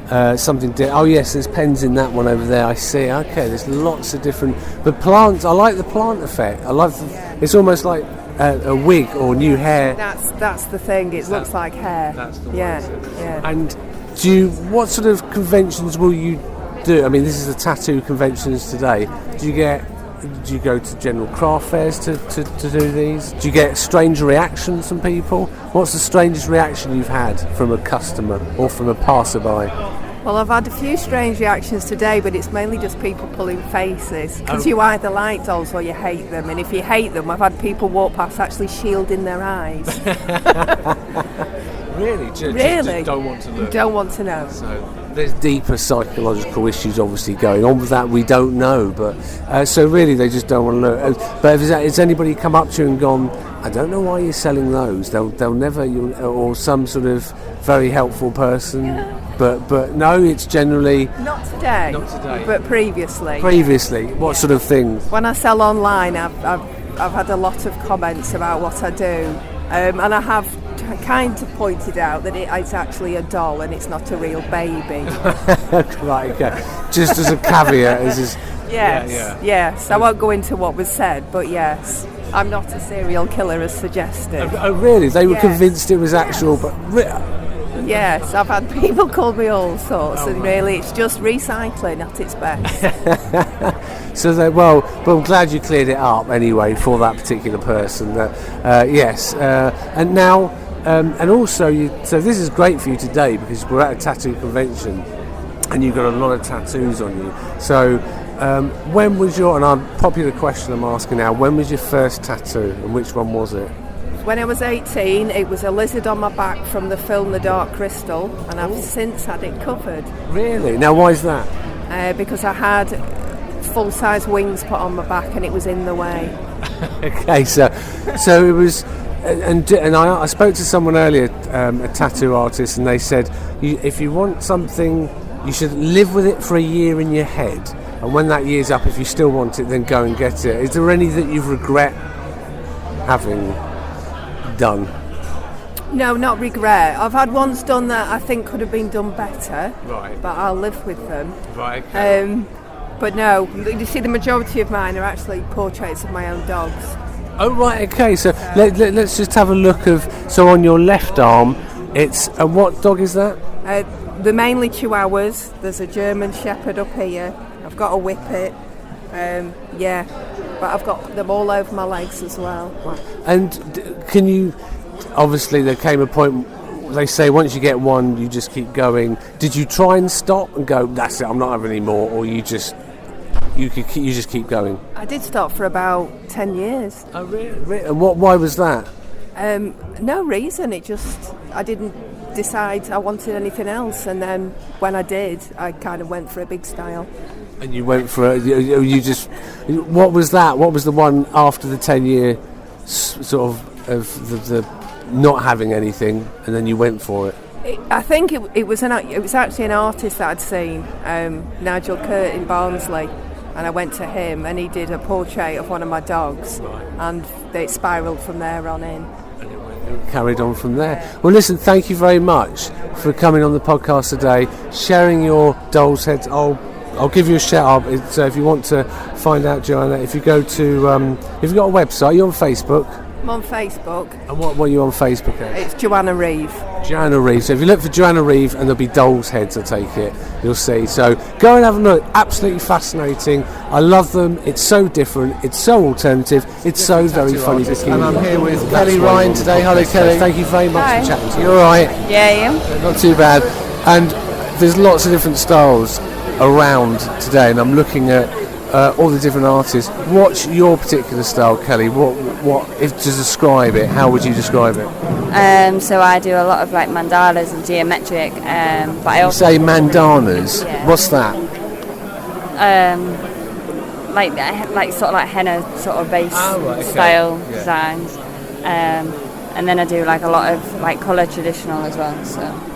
S2: Oh yes, there's pens in that one over there. I see. Okay, there's lots of different. But plants, I like the plant effect. I love. It's almost like a wig or new hair.
S9: That's the thing. It looks like hair.
S2: That's the one.
S9: Yeah.
S2: And what sort of conventions will you do? I mean, this is the tattoo conventions today. Do you go to general craft fairs to do these? Do you get strange reactions from people? What's the strangest reaction you've had from a customer or from a passerby?
S9: Well, I've had a few strange reactions today, but it's mainly just people pulling faces, because you either like dolls or you hate them, and if you hate them, I've had people walk past actually shielding their eyes.
S2: Really?
S9: Really?
S2: Don't want to look?
S9: Don't want to know.
S2: So there's deeper psychological issues obviously going on with that, we don't know, but so really they just don't want to look. But has anybody come up to you and gone, I don't know why you're selling those, they'll never, or some sort of very helpful person? but no, it's generally
S9: Not today. But previously.
S2: Previously, what sort of things?
S9: When I sell online, I've had a lot of comments about what I do, and I have kind of pointed out that it's actually a doll and it's not a real baby.
S2: Right, okay. Just as a caveat,
S9: Yes. I won't go into what was said, but yes, I'm not a serial killer as suggested.
S2: Oh, really? They were convinced it was actual, but.
S9: Yes, I've had people call me all sorts, and really it's just recycling at its best.
S2: So but I'm glad you cleared it up anyway for that particular person. Yes, and now, and also, so this is great for you today because we're at a tattoo convention, and you've got a lot of tattoos on you. So, when was and our popular question I'm asking now, when was your first tattoo, and which one was it?
S9: When I was 18, it was a lizard on my back from the film The Dark Crystal, and I've since had it covered.
S2: Really? Now, why is that?
S9: Because I had full-size wings put on my back, and it was in the way.
S2: Okay, so it was, and I spoke to someone earlier, a tattoo artist, and they said, if you want something, you should live with it for a year in your head, and when that year's up, if you still want it, then go and get it. Is there any that you regret having done?
S9: No, not regret. I've had ones done that I think could have been done better.
S2: Right.
S9: But I'll live with them.
S2: Right. Okay.
S9: But no, you see, the majority of mine are actually portraits of my own dogs.
S2: Oh, right. Okay. So let's just have a look so on your left arm, it's what dog is that?
S9: They're mainly Chihuahuas. There's a German Shepherd up here. I've got a Whippet. But I've got them all over my legs as well.
S2: And can you, obviously there came a point, they say once you get one you just keep going. Did you try and stop and go, that's it, I'm not having any more, or you just keep going?
S9: I did stop for about 10 years.
S2: Oh, really? And why was that?
S9: No reason, I didn't decide I wanted anything else, and then when I did, I kind of went for a big style.
S2: And you went for it, you just, what was that? What was the one after the 10-year sort of the not having anything, and then you went for it?
S9: I think it was actually an artist that I'd seen, Nigel Curt in Barnsley, and I went to him, and he did a portrait of one of my dogs, and it spiralled from there on in.
S2: Carried on from there. Well, listen, thank you very much for coming on the podcast today, sharing your doll's heads. I'll give you a shout out. So if you want to find out Joanna, if you go to, if you've got a website, you're on Facebook.
S9: I'm on Facebook.
S2: And what are you on Facebook at?
S9: It's Joanna Reeves.
S2: Joanna Reeves. So if you look for Joanna Reeves, and there'll be doll's heads, I take it, you'll see. So go and have a look. Absolutely fascinating. I love them. It's so different. It's so alternative. It's so very funny. And I'm here with Kelly Ryan today. Hello, Kelly. Thank you very much for chatting to you. You all right?
S10: Yeah, I am.
S2: Not too bad. And there's lots of different styles around today, and I'm looking at all the different artists. What's your particular style, Kelly? What if to describe it, how would you describe it?
S10: So I do a lot of like mandalas and geometric, but I also
S2: say mandalas.
S10: Yeah.
S2: What's that?
S10: Like sort of like henna sort of base style designs, and then I do like a lot of like colour traditional as well. So.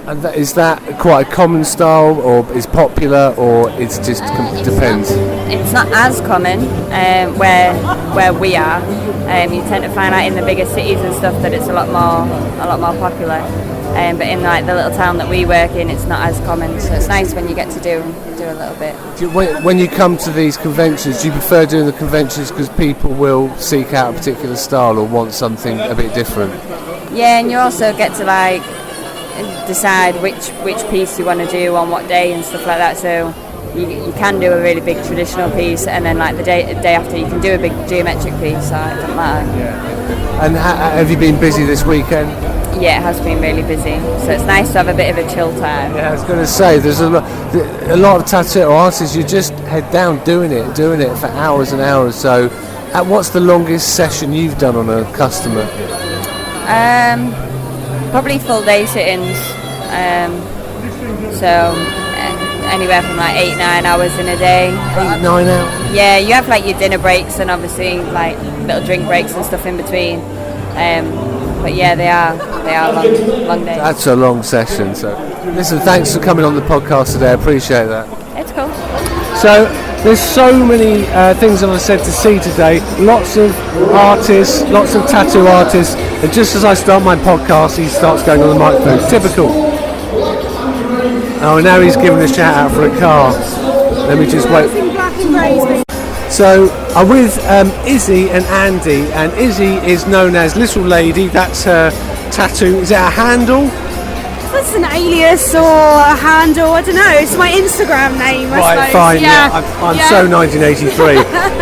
S2: And is that quite a common style, or is popular, or it's just depends?
S10: It's not as common where we are. You tend to find out in the bigger cities and stuff that it's a lot more popular. But in like the little town that we work in, it's not as common. So it's nice when you get to do a little bit.
S2: When you come to these conventions, do you prefer doing the conventions because people will seek out a particular style or want something a bit different?
S10: Yeah, and you also get to like decide which piece you want to do on what day and stuff like that. So you can do a really big traditional piece, and then like the day after you can do a big geometric piece. So it doesn't matter.
S2: Yeah. And have you been busy this weekend?
S10: Yeah, it has been really busy. So it's nice to have a bit of a chill time.
S2: Yeah, I was going to say there's a lot of tattoo artists. You just head down doing it for hours and hours. So, what's the longest session you've done on a customer?
S10: Probably full day sittings, so anywhere from like 8-9 hours in a day.
S2: 8-9 hours?
S10: Yeah, you have like your dinner breaks and obviously like little drink breaks and stuff in between. But yeah, they are long days.
S2: That's a long session. So Listen, thanks for coming on the podcast today. I appreciate that.
S10: It's cool.
S2: So there's so many things that I said to see today. Lots of artists, lots of tattoo artists. And just as I start my podcast, he starts going on the microphone. Typical. Oh, now he's giving a shout out for a car. Let me just wait. So I'm with Izzy and Andy, and Izzy is known as Little Lady. That's her tattoo. Is it a handle?
S11: That's an alias or a handle. I don't know. It's my Instagram name. I suppose.
S2: Fine. Yeah. I'm so 1983.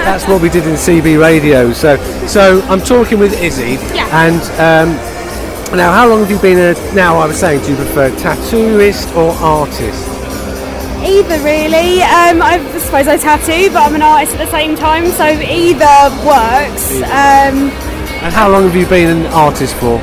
S2: That's what we did in CB radio. So I'm talking with Izzy.
S11: Yeah.
S2: And now, how long have you been now, I was saying, do you prefer tattooist or artist?
S11: Either really. I suppose I tattoo, but I'm an artist at the same time, so either works.
S2: And how long have you been an artist for?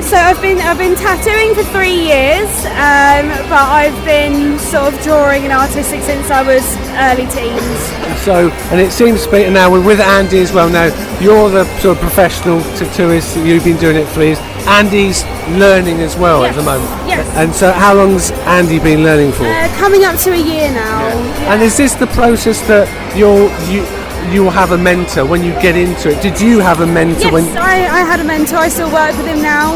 S11: So I've been tattooing for 3 years, but I've been sort of drawing and artistic since I was early teens.
S2: So, and it seems to be, now we're with Andy as well. Now, you're the sort of professional tattooist, you've been doing it for years. Andy's learning as well at the moment.
S11: Yes.
S2: And so how long's Andy been learning for?
S11: Coming up to a year now. Yeah.
S2: And is this the process that you'll have a mentor when you get into it? Did you have a mentor?
S11: Yes, I had a mentor. I still work with him now.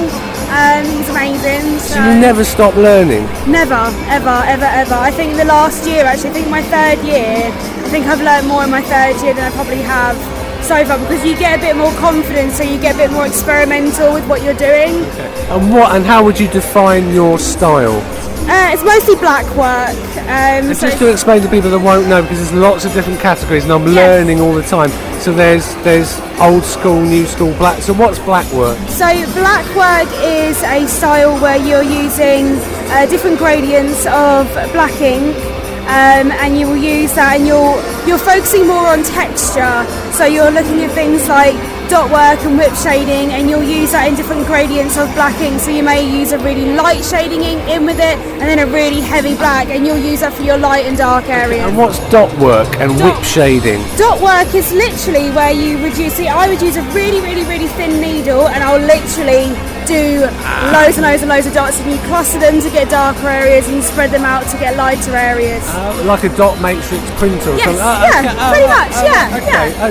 S11: He's amazing.
S2: So you never stop learning?
S11: Never, ever. I think the last year, actually, I think my third year, I think I've learned more in my third year than I probably have so far, because you get a bit more confidence, so you get a bit more experimental with what you're doing.
S2: Okay. And how would you define your style?
S11: It's mostly black work.
S2: So just to explain to people that won't know, because there's lots of different categories and I'm learning all the time. So there's old school, new school, black. So what's black work?
S11: So black work is a style where you're using different gradients of black ink. And you will use that, and you're focusing more on texture. So you're looking at things like dot work and whip shading, and you'll use that in different gradients of black ink. So you may use a really light shading ink in with it, and then a really heavy black, and you'll use that for your light and dark areas.
S2: And what's dot work and whip shading?
S11: Dot work is literally where you would use, I would use a really, really, really thin needle, and I'll literally do loads and loads and loads of dots, and you cluster them to get darker areas and spread them out to get lighter areas.
S2: Like a dot matrix printer or something?
S11: Pretty much.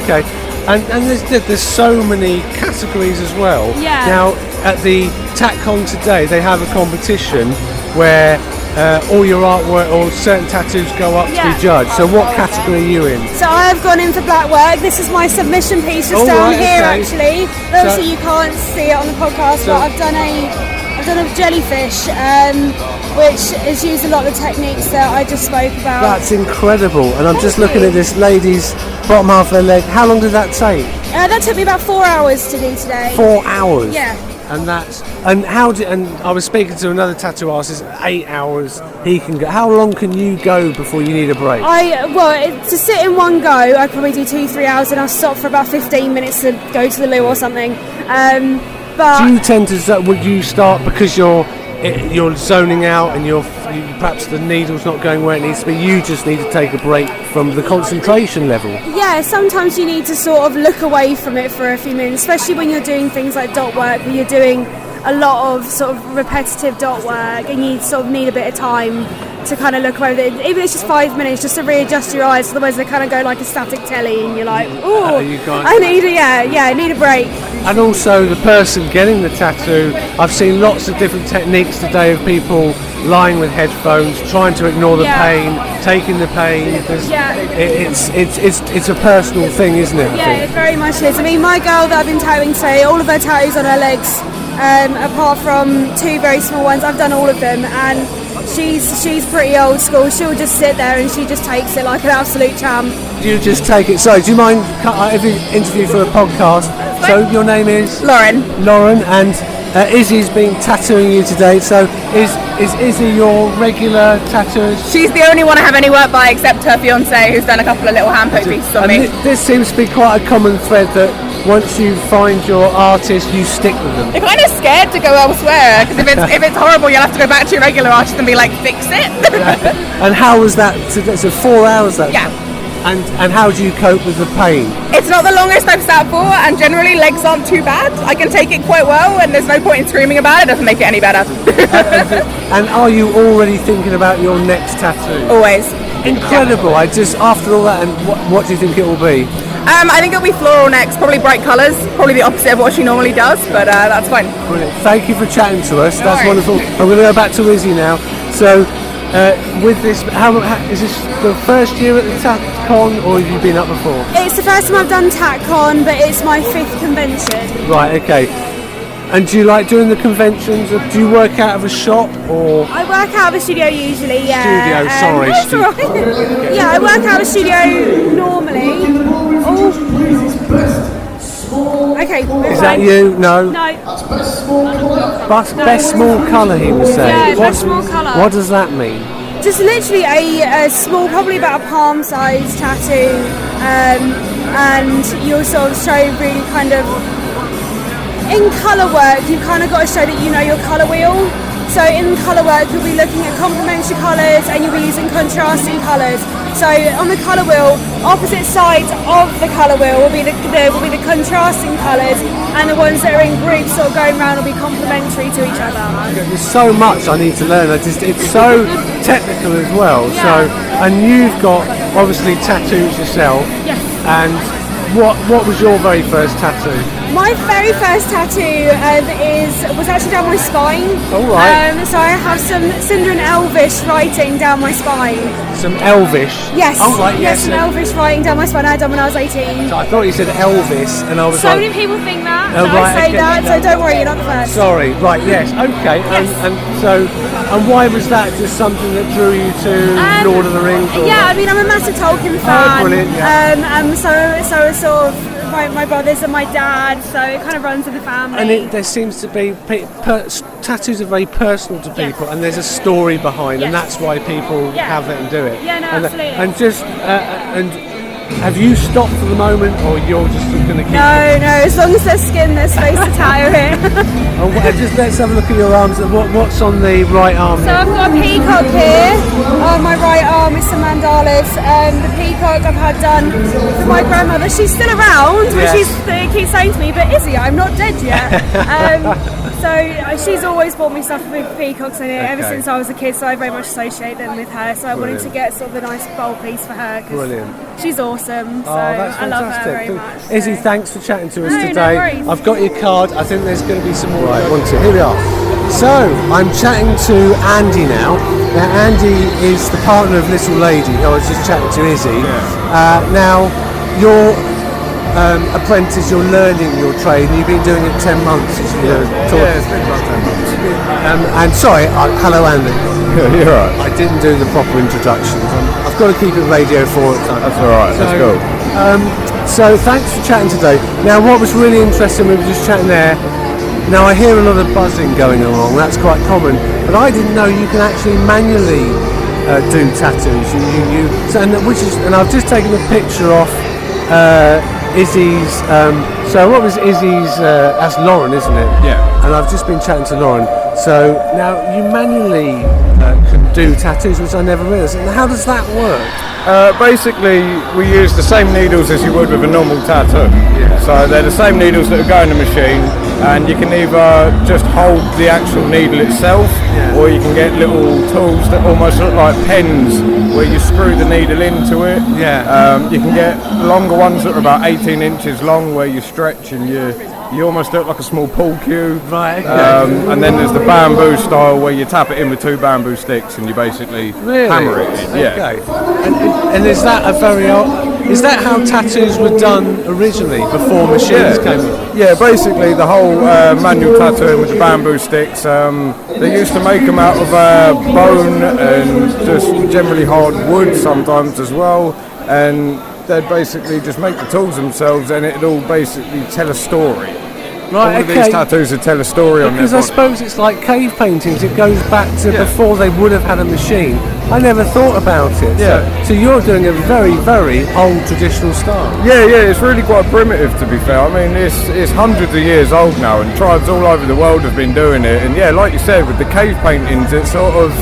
S2: Okay. And there's so many categories as well.
S11: Yeah.
S2: Now, at the Tatcon today, they have a competition where all your artwork or certain tattoos go up to be judged. So what category are you in?
S11: So I have gone in for black work. This is my submission piece just down here actually. Obviously you can't see it on the podcast, but I've done a jellyfish, which is used a lot of the techniques that I just spoke about.
S2: That's incredible. And I'm just looking at this lady's bottom half of her leg. How long did that take?
S11: That took me about 4 hours to do today.
S2: 4 hours?
S11: Yeah.
S2: And I was speaking to another tattoo artist, 8 hours he can go. How long can you go before you need a break?
S11: To sit in one go, I probably do 2-3 hours, and I'll stop for about 15 minutes to go to the loo or something. But
S2: do you tend to, would you start because you're zoning out and perhaps the needle's not going where it needs to be, you just need to take a break from the concentration level?
S11: Yeah, sometimes you need to sort of look away from it for a few minutes, especially when you're doing things like dot work, where you're doing a lot of sort of repetitive dot work, and you sort of need a bit of time to kind of look away with it. Even if it's just 5 minutes, just to readjust your eyes, otherwise they kind of go like a static telly, and you're like, I need a break.
S2: And also the person getting the tattoo, I've seen lots of different techniques today of people lying with headphones, trying to ignore the pain, taking the pain, because it's a personal thing, isn't it?
S11: Yeah, it very much is. I mean, my girl that I've been tattooing today, all of her tattoos on her legs, apart from 2 very small ones, I've done all of them, and she's pretty old school. She'll just sit there and she just takes it like an absolute champ.
S2: You just take it. Sorry, do you mind every interview for a podcast? So your name is?
S12: Lauren,
S2: and Izzy's been tattooing you today. So is Izzy your regular tattooist?
S12: she's the only one I have any work by except her fiance, who's done a couple of little hand-poke pieces on me.
S2: This seems to be quite a common thread, that once you find your artist, you stick with them.
S12: You're kind of scared to go elsewhere, because if it's horrible, you'll have to go back to your regular artist and be like, fix it.
S2: And how was that today? So 4 hours that?
S12: Yeah.
S2: And how do you cope with the pain?
S12: It's not the longest I've sat for, and generally legs aren't too bad. I can take it quite well, and there's no point in screaming about it. It doesn't make it any better.
S2: And are you already thinking about your next tattoo?
S12: Always.
S2: Incredible. I just, after all that, and what do you think it will be?
S12: I think it'll be floral next, probably bright colours, probably the opposite of what she normally does, but that's fine.
S2: Brilliant. Thank you for chatting to us. That's
S12: worries.
S2: wonderful. I'm going to go back to Izzy now. So, with this, is this the first year at the Tatcon, or have you been up before?
S11: It's the first time I've done Tatcon, but it's my 5th convention.
S2: Right, okay. And do you like doing the conventions? Do you work out of a shop, or...?
S11: I work out of a studio usually, yeah.
S2: Studio, sorry.
S11: That's all right. Yeah, I work out of a studio normally. Oh. Okay.
S2: Is that you? No.
S11: No.
S2: Best small colour, he was saying.
S11: Yeah, best small colour.
S2: What does that mean?
S11: Just literally a small, probably about a palm-sized tattoo, and you'll sort of show really kind of, in colour work, you've kind of got to show that you know your colour wheel. So in colour work, you'll be looking at complementary colours and you'll be using contrasting colours. So on the colour wheel, opposite sides of the colour wheel will be the contrasting colours, and the ones that are in groups sort of going around will be complementary to each other.
S2: There's so much I need to learn. It's so technical as well.
S11: Yeah.
S2: So, and you've got obviously tattoos yourself.
S11: Yes.
S2: And what was your very first tattoo?
S11: My very first tattoo was actually down my spine.
S2: All right.
S11: So I have some Cinder and Elvish writing down my spine.
S2: Some Elvish?
S11: Yes.
S2: Oh, right,
S11: yes.
S2: yes.
S11: Some Elvish writing down my spine. I had done when I was 18.
S2: I thought you said Elvis, and I was
S11: So
S2: like...
S11: many people think that.
S2: Oh,
S11: so
S2: right,
S11: I say
S2: okay.
S11: that, so don't worry, you're not the first.
S2: Sorry, right, yes, okay.
S11: Yes.
S2: And why was that just something that drew you to Lord of the Rings? Or
S11: Yeah, I mean, I'm a massive Tolkien fan.
S2: Oh, brilliant, yeah.
S11: So it's sort of my brothers and my dad, so it kind of runs in the family.
S2: And there seems to be tattoos are very personal to people, and there's a story behind, and that's why people have it and do it.
S11: Yeah, no,
S2: absolutely.
S11: absolutely.
S2: And have you stopped for the moment, or you're just going to keep?
S11: No, as long as there's skin, there's space to tattoo it.
S2: Just let's have a look at your arms. What's on the right arm?
S11: So I've got a peacock here. On my right arm is some mandalas. The peacock I've had done for my grandmother. She's still around, but she keeps saying to me, "But Izzy, I'm not dead yet." So she's always bought me stuff with peacocks in it ever since I was a kid. So I very much associate them with her. So I wanted to get sort of a nice bowl piece for her.
S2: Brilliant.
S11: She's awesome. So
S2: that's
S11: I love her
S2: fantastic.
S11: very much.
S2: Izzy, thanks for chatting to us
S11: No
S2: today.
S11: worries.
S2: I've got your card. I think there's going to be some more. Right, here we are. So I'm chatting to Andy now. Now Andy is the partner of Little Lady, who I was just chatting to Izzy. Now you're apprentice, you're learning your trade, and you've been doing it 10 months.
S13: It's been about 10 months.
S2: And sorry, hello Andy.
S13: You're right.
S2: I didn't do the proper introductions. I've got to keep it Radio 4 at times.
S13: That's all right. Let's go.
S2: So thanks for chatting today. Now what was really interesting, we were just chatting there. Now I hear a lot of buzzing going along. That's quite common, but I didn't know you can actually manually do tattoos. And I've just taken a picture off Izzy's. So what was Izzy's? That's Lauren, isn't it?
S13: Yeah.
S2: And I've just been chatting to Lauren. So now you manually can do tattoos, which I never realised. And how does that work?
S13: Basically, we use the same needles as you would with a normal tattoo. Yeah. So they're the same needles that go in the machine, and you can either just hold the actual needle itself, or you can get little tools that almost look like pens, where you screw the needle into it.
S2: Yeah.
S13: You can get longer ones that are about 18 inches long, where you stretch and you almost look like a small pool cue.
S2: Right. Okay.
S13: And then there's the bamboo style, where you tap it in with 2 bamboo sticks and you basically hammer it in. Yeah.
S2: Okay. And is that is that how tattoos were done originally before machines came in?
S13: Yeah, basically the whole manual tattooing with the bamboo sticks, they used to make them out of bone and just generally hard wood sometimes as well, and they'd basically just make the tools themselves, and it'd all basically tell a story.
S2: Right,
S13: all of these tattoos would tell a story on their
S2: Because I
S13: body.
S2: suppose it's like cave paintings, it goes back to before they would have had a machine. I never thought about it.
S13: Yeah.
S2: So you're doing a very, very old traditional style.
S13: Yeah, it's really quite primitive, to be fair. I mean, it's hundreds of years old now, and tribes all over the world have been doing it. And yeah, like you said, with the cave paintings, it sort of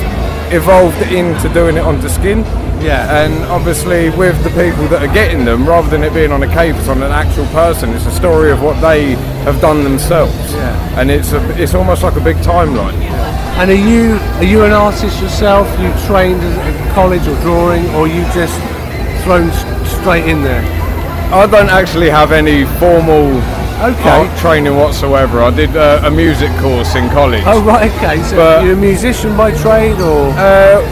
S13: evolved into doing it onto skin.
S2: Yeah.
S13: And obviously with the people that are getting them, rather than it being on a cape, it's on an actual person. It's a story of what they have done themselves.
S2: Yeah.
S13: And it's almost like a big timeline.
S2: And are you an artist yourself? You trained at college or drawing, or you just thrown straight in there?
S13: I don't actually have any formal art training whatsoever. I did a music course in college.
S2: Oh right, okay. So you're a musician by trade, or?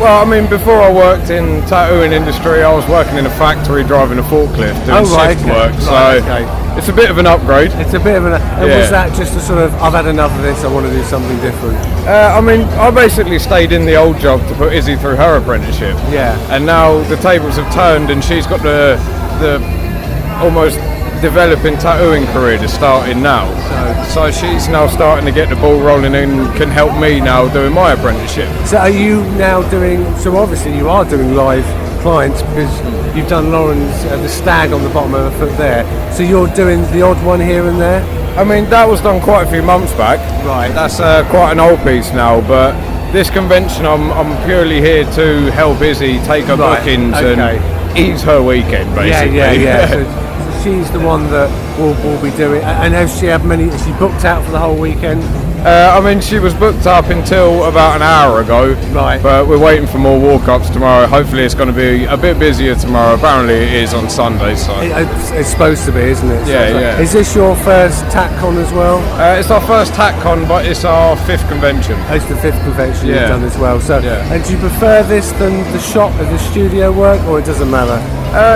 S13: Well, I mean, before I worked in tattooing industry, I was working in a factory driving a forklift doing shift work. So it's a bit of an upgrade.
S2: It's a bit of an. Was that just a sort of, I've had enough of this, I want to do something different?
S13: I mean, I basically stayed in the old job to put Izzy through her apprenticeship.
S2: Yeah.
S13: And now the tables have turned, and she's got the almost developing tattooing career to start in now. So she's now starting to get the ball rolling and can help me now doing my apprenticeship.
S2: So are you now doing, so obviously you are doing live clients because you've done Lauren's the stag on the bottom of her foot there. So you're doing the odd one here and there?
S13: I mean, that was done quite a few months back.
S2: Right.
S13: That's quite an old piece now, but this convention I'm purely here to help Izzy take her bookings and ease her weekend basically.
S2: Yeah. So she's the one that will be doing. And has she booked out for the whole weekend?
S13: I mean, she was booked up until about an hour ago.
S2: Right.
S13: But we're waiting for more walk-ups tomorrow. Hopefully it's going to be a bit busier tomorrow. Apparently it is on Sunday, so...
S2: It's supposed to be, isn't it?
S13: Yeah.
S2: Is this your first Tatcon as well?
S13: It's our first Tatcon, but it's our 5th convention.
S2: It's the 5th convention you've done as well. So, and do you prefer this than the shop and the studio work, or it doesn't matter?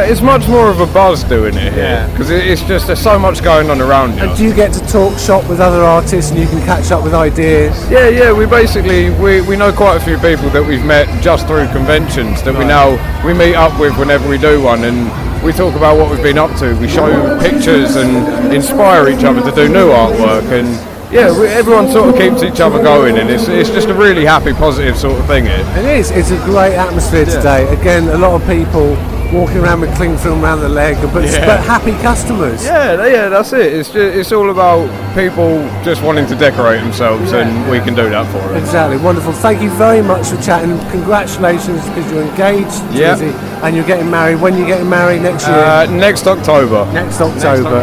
S13: It's much more of a buzz doing it here, because it's just, there's so much going on around you.
S2: And do you get to talk shop with other artists and you can catch up with ideas?
S13: Yeah, we basically, we know quite a few people that we've met just through conventions that we meet up with whenever we do one, and we talk about what we've been up to. We show pictures and inspire each other to do new artwork, and everyone sort of keeps each other going, and it's just a really happy, positive sort of thing here.
S2: It is. It's a great atmosphere today. Again, a lot of people walking around with cling film around the leg, but happy customers.
S13: Yeah, that's it. It's all about people just wanting to decorate themselves, and we can do that for them.
S2: Exactly, wonderful. Thank you very much for chatting. Congratulations, because you're engaged, Izzy, and you're getting married. When are you getting married next year?
S13: Next October.
S2: Next October.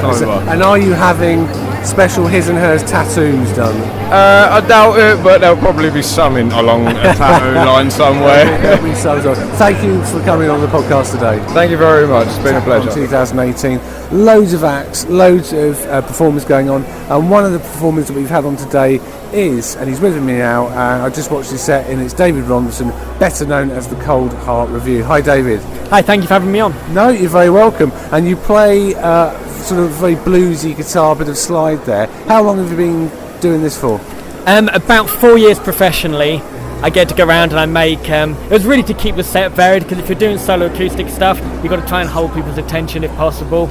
S2: And are you having special his and hers tattoos done?
S13: I doubt it, but there'll probably be some along a tattoo line somewhere.
S2: There'll be some. Thank you for coming on the podcast today.
S13: Thank you very much. It's been a pleasure.
S2: 2018, loads of acts, loads of performers going on, and one of the performers that we've had on today is, and he's with me now, I just watched his set, and it's David Ronderson, better known as the Cold Heart Review. Hi David.
S14: Hi, thank you for having me on.
S2: No, you're very welcome. And you play sort of very bluesy guitar, bit of slide there. How long have you been doing this for?
S14: About 4 years professionally. I get to go around and I make, it was really to keep the set varied, because if you're doing solo acoustic stuff, you've got to try and hold people's attention if possible.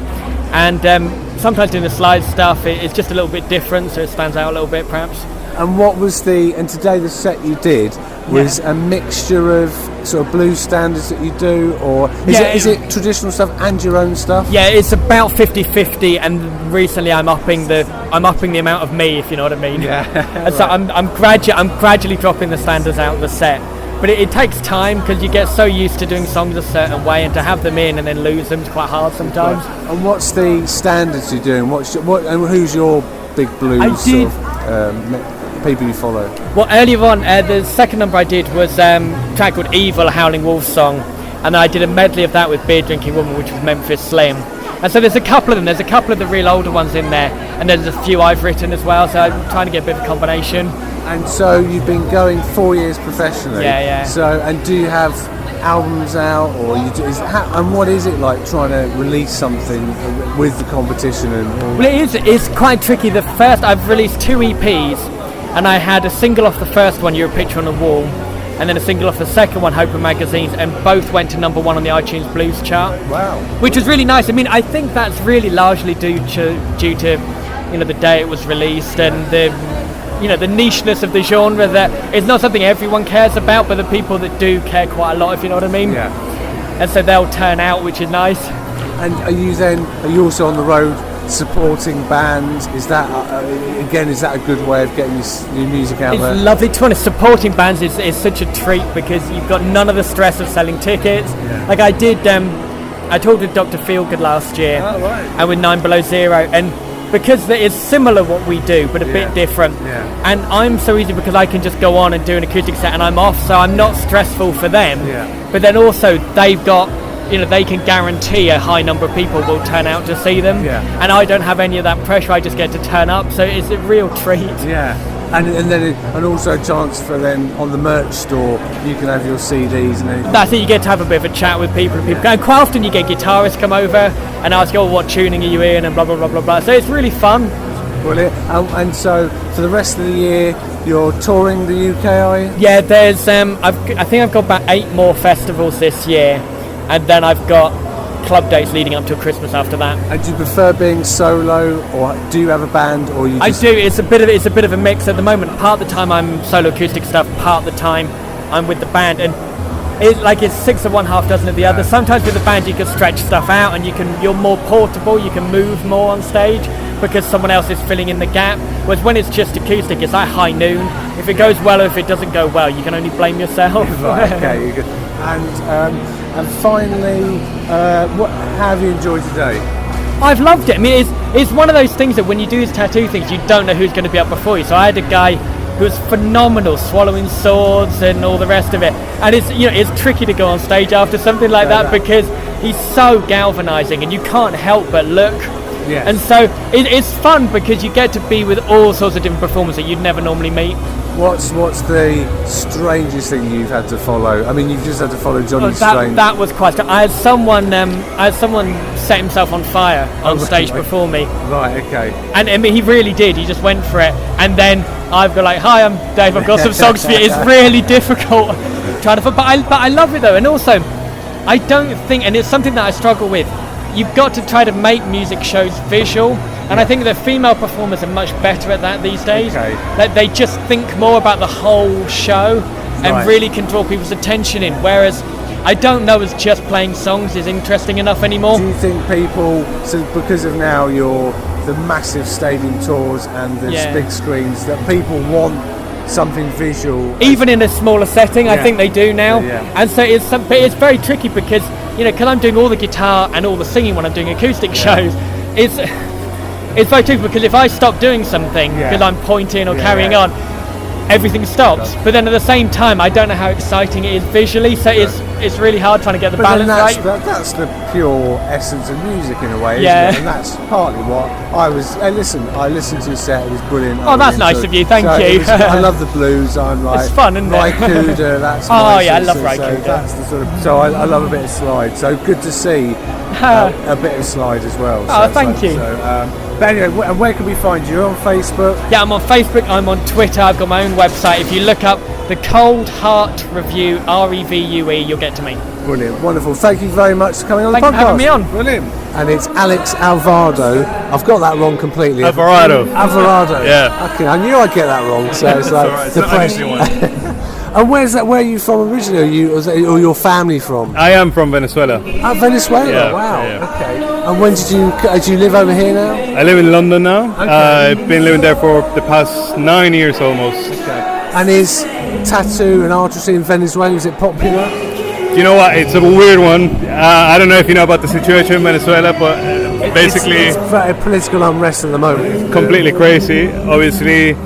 S14: And sometimes doing the slide stuff, it's just a little bit different, so it stands out a little bit perhaps.
S2: And what was and today the set you did was a mixture of sort of blues standards that you do, or is it traditional stuff and your own stuff?
S14: Yeah, it's about 50-50, and recently I'm upping the amount of me, if you know what I mean.
S2: Yeah.
S14: And so I'm gradually dropping the standards out of the set. But it takes time, because you get so used to doing songs a certain way, and to have them in and then lose them is quite hard sometimes.
S2: Right. And what's the standards you're doing? And who's your big blues people you follow?
S14: Well, earlier on, the second number I did was a track called Evil, a Howling Wolf song, and I did a medley of that with Beer Drinking Woman, which was Memphis Slim. And so there's a couple of them. There's a couple of the real older ones in there, and there's a few I've written as well, so I'm trying to get a bit of a combination.
S2: And so you've been going 4 years professionally.
S14: Yeah.
S2: So, and do you have albums out, or and what is it like trying to release something with the competition?
S14: Well, it's quite tricky. The first, I've released 2 EPs, and I had a single off the first one, You're a Picture on a Wall, and then a single off the second one, Hope and Magazines, and both went to number 1 on the iTunes Blues chart.
S2: Wow.
S14: Which was really nice. I mean, I think that's really largely due to the day it was released, and the nicheness of the genre, that it's not something everyone cares about, but the people that do care quite a lot, if you know what I mean.
S2: Yeah.
S14: And so they'll turn out, which is nice.
S2: And are you also on the road supporting bands? Is that again? Is that a good way of getting your music out there?
S14: It's lovely. To be honest, supporting bands is such a treat because you've got none of the stress of selling tickets.
S2: Yeah.
S14: Like I did, I talked with Dr. Feelgood last year, and with 9 Below Zero, and because it's similar what we do, but a bit different.
S2: Yeah.
S14: And I'm so easy because I can just go on and do an acoustic set, and I'm off, so I'm not stressful for them.
S2: Yeah.
S14: But then also they've got. They can guarantee a high number of people will turn out to see them, and I don't have any of that pressure. I just get to turn up, so it's a real treat.
S2: Yeah, and also a chance for then on the merch store you can have your CDs and everything.
S14: That's it. You get to have a bit of a chat with people, and quite often you get guitarists come over and ask, "Oh, what tuning are you in?" and blah blah blah blah blah. So it's really fun.
S2: Brilliant. And so for the rest of the year, you're touring the UK, are you?
S14: Yeah, there's. I think I've got about 8 more festivals this year. And then I've got club dates leading up till Christmas after that.
S2: And do you prefer being solo, or do you have a band, or you?
S14: I do. It's a bit of a mix at the moment. Part of the time I'm solo acoustic stuff. Part of the time I'm with the band, and it's 6 of one, half dozen of the other. Sometimes with the band you can stretch stuff out, and you're more portable. You can move more on stage because someone else is filling in the gap. Whereas when it's just acoustic, it's like high noon. If it goes well or if it doesn't go well, you can only blame yourself.
S2: Right. Okay. You're good. And finally, how have you enjoyed today?
S14: I've loved it. I mean, it's one of those things that when you do these tattoo things, you don't know who's going to be up before you. So I had a guy who was phenomenal, swallowing swords and all the rest of it. And it's tricky to go on stage after something like that because he's so galvanising, and you can't help but look.
S2: Yes.
S14: And so it's fun because you get to be with all sorts of different performers that you'd never normally meet.
S2: What's the strangest thing you've had to follow? I mean, you've just had to follow Johnny Strange.
S14: That was quite. I had someone set himself on fire on stage before me.
S2: Right. Okay.
S14: And I mean, he really did. He just went for it. And then I've got like, "Hi, I'm Dave. I've got some songs for you." It's really difficult trying to. But I love it though. And also, I don't think, and it's something that I struggle with. You've got to try to make music shows visual, and I think the female performers are much better at that these days.
S2: Okay.
S14: That they just think more about the whole show and really can draw people's attention in, whereas I don't know as just playing songs is interesting enough anymore.
S2: Do you think people, so because of now the massive stadium tours and the big screens, that people want something visual?
S14: Even in a smaller setting, I think they do now.
S2: Yeah.
S14: And so it's very tricky because, because I'm doing all the guitar and all the singing when I'm doing acoustic shows, it's very tricky because if I stop doing something because I'm pointing or carrying on, everything stops. But then at the same time, I don't know how exciting it is visually, so it's really hard trying to get the balance right.
S2: That's the pure essence of music in a way,
S14: Yeah.
S2: isn't it? And that's partly what I was. I listened to your set; it was brilliant.
S14: Oh, that's nice of you. Thank you.
S2: I love the blues. I'm like,
S14: it's fun, isn't it?
S2: Raikuda, that's
S14: I love
S2: so
S14: Raikuda.
S2: that's the sort of. So I love a bit of slide. So good to see a bit of slide as well.
S14: Thank you.
S2: But anyway, and where can we find you? You're on Facebook?
S14: Yeah, I'm on Facebook, I'm on Twitter, I've got my own website. If you look up the Cold Heart Review, REVUE, you'll get to me.
S2: Brilliant, wonderful. Thank you very much for coming on
S14: Thank
S2: the podcast.
S14: you for having me on.
S2: Brilliant. And it's Alex Alvardo. I've got that wrong completely.
S15: Alvarado.
S2: Yeah. Okay, I knew I'd get that wrong. So it's like the press. And where's that? Where are you from originally? Or your family from?
S15: I am from Venezuela.
S2: Venezuela.
S15: Yeah,
S2: wow.
S15: yeah.
S2: Okay. And when do you live over here now?
S15: I live in London now.
S2: Okay.
S15: I've been living there for the past 9 years almost.
S2: Okay. And is tattoo and artistry in Venezuela, is it popular?
S15: You know what? It's a weird one. I don't know if you know about the situation in Venezuela, but basically
S2: it's very political unrest at the moment.
S15: Completely crazy. Obviously,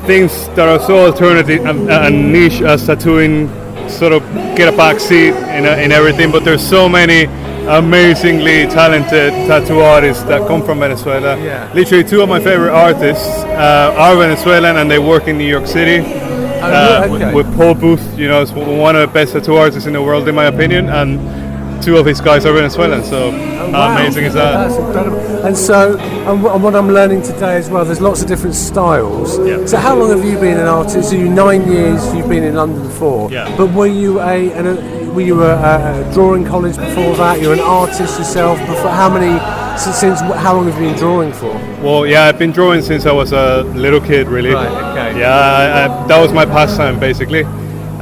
S15: things that are so alternative and niche as tattooing sort of get a back seat in everything, but there's so many amazingly talented tattoo artists that come from Venezuela.
S2: Yeah.
S15: Literally 2 of my favorite artists are Venezuelan, and they work in New York City. With Paul Booth, is one of the best tattoo artists in the world in my opinion, and 2 of his guys are Venezuelan, so how amazing is that?
S2: That's incredible. And so, and what I'm learning today as well, there's lots of different styles.
S15: Yeah.
S2: So how long have you been an artist? So 9 years you've been in London for.
S15: Yeah.
S2: But were you a drawing college before that? You're an artist yourself before? How long have you been drawing for?
S15: Well, yeah, I've been drawing since I was a little kid, really.
S2: Right, okay.
S15: Yeah, that was my pastime, basically.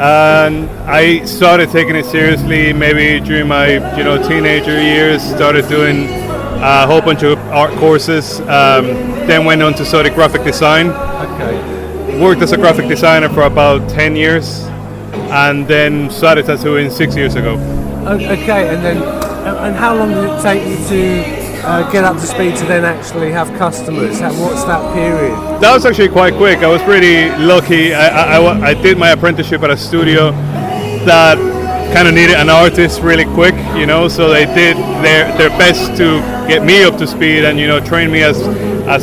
S15: And I started taking it seriously maybe during my teenager years. Started doing a whole bunch of art courses. Then went on to study graphic design.
S2: Okay.
S15: Worked as a graphic designer for about 10 years, and then started tattooing 6 years ago.
S2: Okay, and then and how long did it take you to get up to speed to then actually have customers? What's that period?
S15: That was actually quite quick. I was pretty lucky. I did my apprenticeship at a studio that kind of needed an artist really quick, you know, so they did their best to get me up to speed and, you know, train me as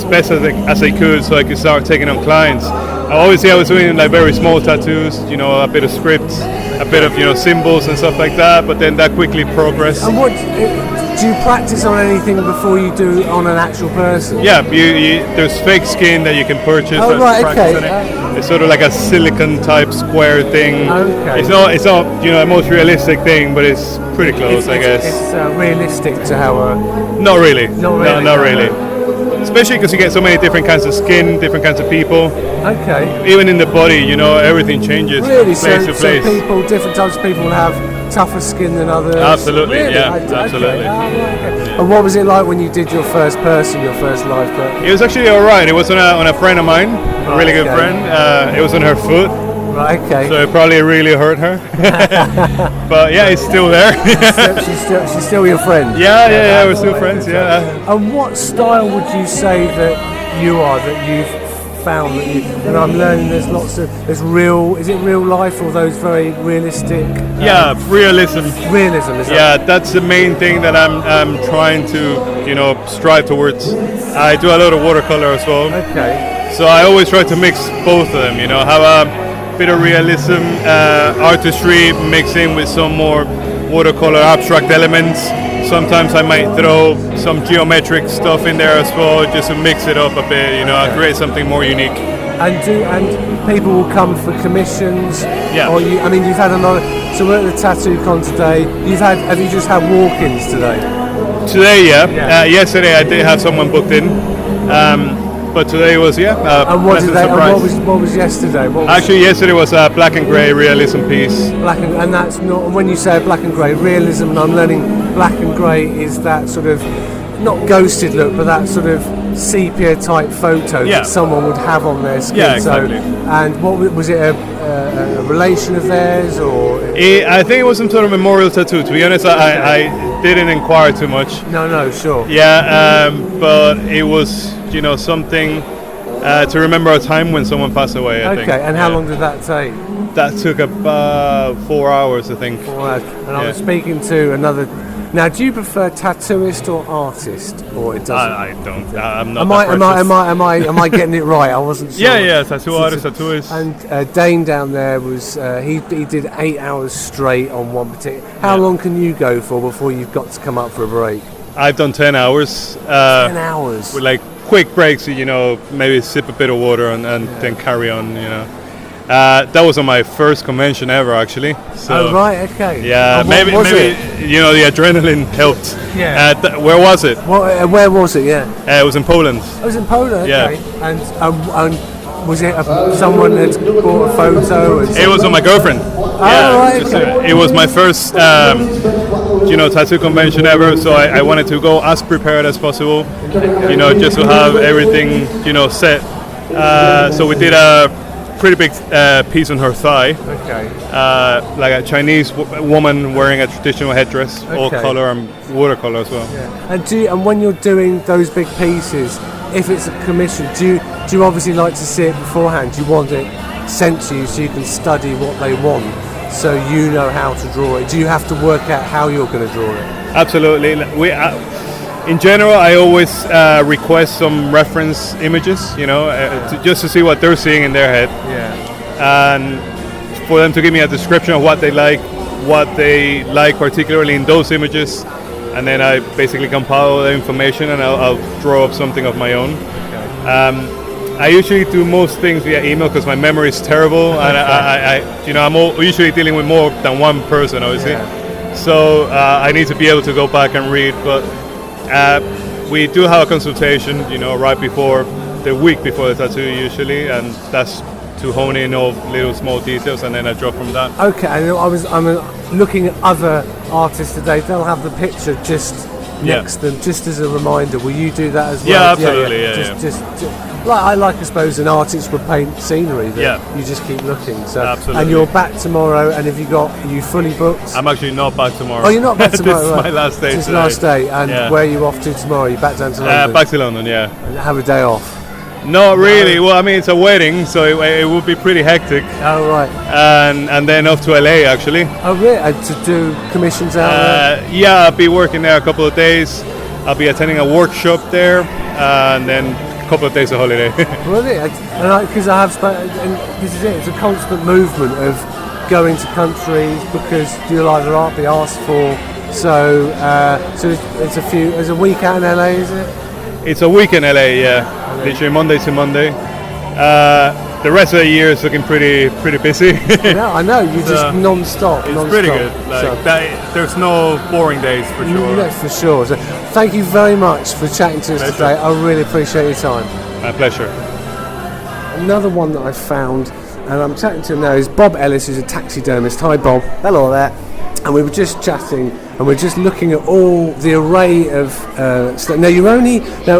S15: best as they could so I could start taking on clients. Obviously I was doing like very small tattoos, you know, a bit of scripts, a bit of, you know, symbols and stuff like that, but then that quickly progressed.
S2: And what do you practice on anything before you do on an actual person?
S15: Yeah, there's fake skin that you can purchase.
S2: Oh, right,
S15: practice
S2: okay.
S15: on it. It's sort of like a silicone type square thing.
S2: Okay.
S15: It's not you know, the most realistic thing, but it's pretty close, I guess.
S2: It's realistic to how
S15: Not really.
S2: Not really.
S15: No, not really. Especially because you get so many different kinds of skin, different kinds of people.
S2: Okay.
S15: Even in the body, you know, everything changes
S2: Really?
S15: from place to place.
S2: So people, different types of people will have tougher skin than others?
S15: Absolutely,
S2: Really?
S15: yeah,
S2: Okay.
S15: absolutely.
S2: Okay. And what was it like when you did your first person, your first live person?
S15: It was actually alright. It was on a friend of mine, a really good friend. It was on her foot.
S2: Right, okay.
S15: So it probably really hurt her. But yeah, it's still there.
S2: she's still your friend?
S15: Yeah, we're still friends, yeah.
S2: And what style would you say that you are, that you've found that you, and I'm learning there's lots of, is it real life or those very realistic?
S15: Yeah, realism.
S2: Realism, is
S15: Yeah, that's the main thing that I'm trying to, you know, strive towards. I do a lot of watercolor as well.
S2: Okay.
S15: So I always try to mix both of them, you know, have a bit of realism, artistry mixed in with some more watercolor abstract elements. Sometimes I might throw some geometric stuff in there as well, just to mix it up a bit, you know, and create something more unique.
S2: And people will come for commissions.
S15: Yeah.
S2: Or you've had a lot of, so we're at the Tattoo Con today. Have you just had walk-ins today?
S15: Today, yeah. Yesterday I did have someone booked in. But today was
S2: and what did they? And what was yesterday?
S15: Actually, yesterday was a black and grey realism piece.
S2: And that's not. When you say black and grey realism, and I'm learning black and grey is that sort of not ghosted look, but that sort of sepia type photo that someone would have on their skin.
S15: Yeah, exactly.
S2: And what was it? A relation of theirs, or?
S15: I think it was some sort of memorial tattoo. To be honest, I didn't inquire too much.
S2: No, sure.
S15: Yeah, but it was, you know, something to remember a time when someone passed away, I think.
S2: Okay, and how long did that take?
S15: That took about 4 hours, I think.
S2: 4 hours. And I was speaking to another. Now, do you prefer tattooist or artist, or it doesn't?
S15: I don't. I'm not.
S2: Am I getting it right? I wasn't sure.
S15: Yeah. Tattoo artist, tattooist.
S2: And Dane down there was he did 8 hours straight on one particular. How long can you go for before you've got to come up for a break?
S15: I've done 10 hours.
S2: 10 hours.
S15: With like quick breaks, you know, maybe sip a bit of water and then carry on, you know. That was on my first convention ever, actually. So,
S2: oh, right, okay.
S15: Yeah, maybe you know, the adrenaline helped.
S2: Yeah.
S15: Where was it?
S2: Where was it? Yeah.
S15: It was in Poland.
S2: It was in Poland. Okay.
S15: Yeah.
S2: And was it someone had bought a photo?
S15: It was on my girlfriend.
S2: Right. Okay.
S15: It was my first, you know, tattoo convention ever. So I wanted to go as prepared as possible. You know, just to have everything, you know, set. So we did a pretty big piece on her thigh.
S2: Okay.
S15: Like a Chinese woman wearing a traditional headdress, all color and watercolor as well.
S2: Yeah. And when you're doing those big pieces, if it's a commission, do you obviously like to see it beforehand? Do you want it sent to you so you can study what they want, so you know how to draw it? Do you have to work out how you're going to draw it?
S15: Absolutely. In general, I always request some reference images, you know, just to see what they're seeing in their head.
S2: Yeah.
S15: And for them to give me a description of what they like particularly in those images. And then I basically compile the information and I'll draw up something of my own. Okay. I usually do most things via email because my memory is terrible. And I'm usually dealing with more than one person, obviously. Yeah. So I need to be able to go back and read, but we do have a consultation, you know, right before the week before the tattoo usually, and that's to hone in all little small details, and then I draw from that.
S2: Okay, I'm looking at other artists today. They'll have the picture just next to them, just as a reminder. Will you do that as well?
S15: Yeah, absolutely.
S2: Just I suppose an artist would paint scenery. That you just keep looking. So,
S15: absolutely.
S2: And you're back tomorrow. And are you fully booked?
S15: I'm actually not back tomorrow.
S2: Oh, you're not back tomorrow.
S15: This is my last day.
S2: It's last day. And where are you off to tomorrow? You back down to London?
S15: Back to London. Yeah.
S2: And have a day off.
S15: Not really. Well, I mean, it's a wedding, so it would be pretty hectic.
S2: Oh, right.
S15: And then off to LA, actually.
S2: Oh, really? To do commissions out there?
S15: Yeah, I'll be working there a couple of days. I'll be attending a workshop there, and then a couple of days of holiday.
S2: Really? Because I have spoken, and this is it, it's a constant movement of going to countries because you'll either be asked for. So it's a week out in LA, is it?
S15: It's a week in LA, yeah. Literally Monday to Monday. The rest of the year is looking pretty busy.
S2: I know. You just non-stop.
S15: It's pretty good. There's no boring days for sure.
S2: That's for sure. So, thank you very much for chatting to us today. I really appreciate your time.
S15: My pleasure.
S2: Another one that I found, and I'm chatting to him now, is Bob Ellis, who's a taxidermist. Hi, Bob.
S16: Hello there.
S2: And we were just chatting, and we're just looking at all the array of stuff. Now,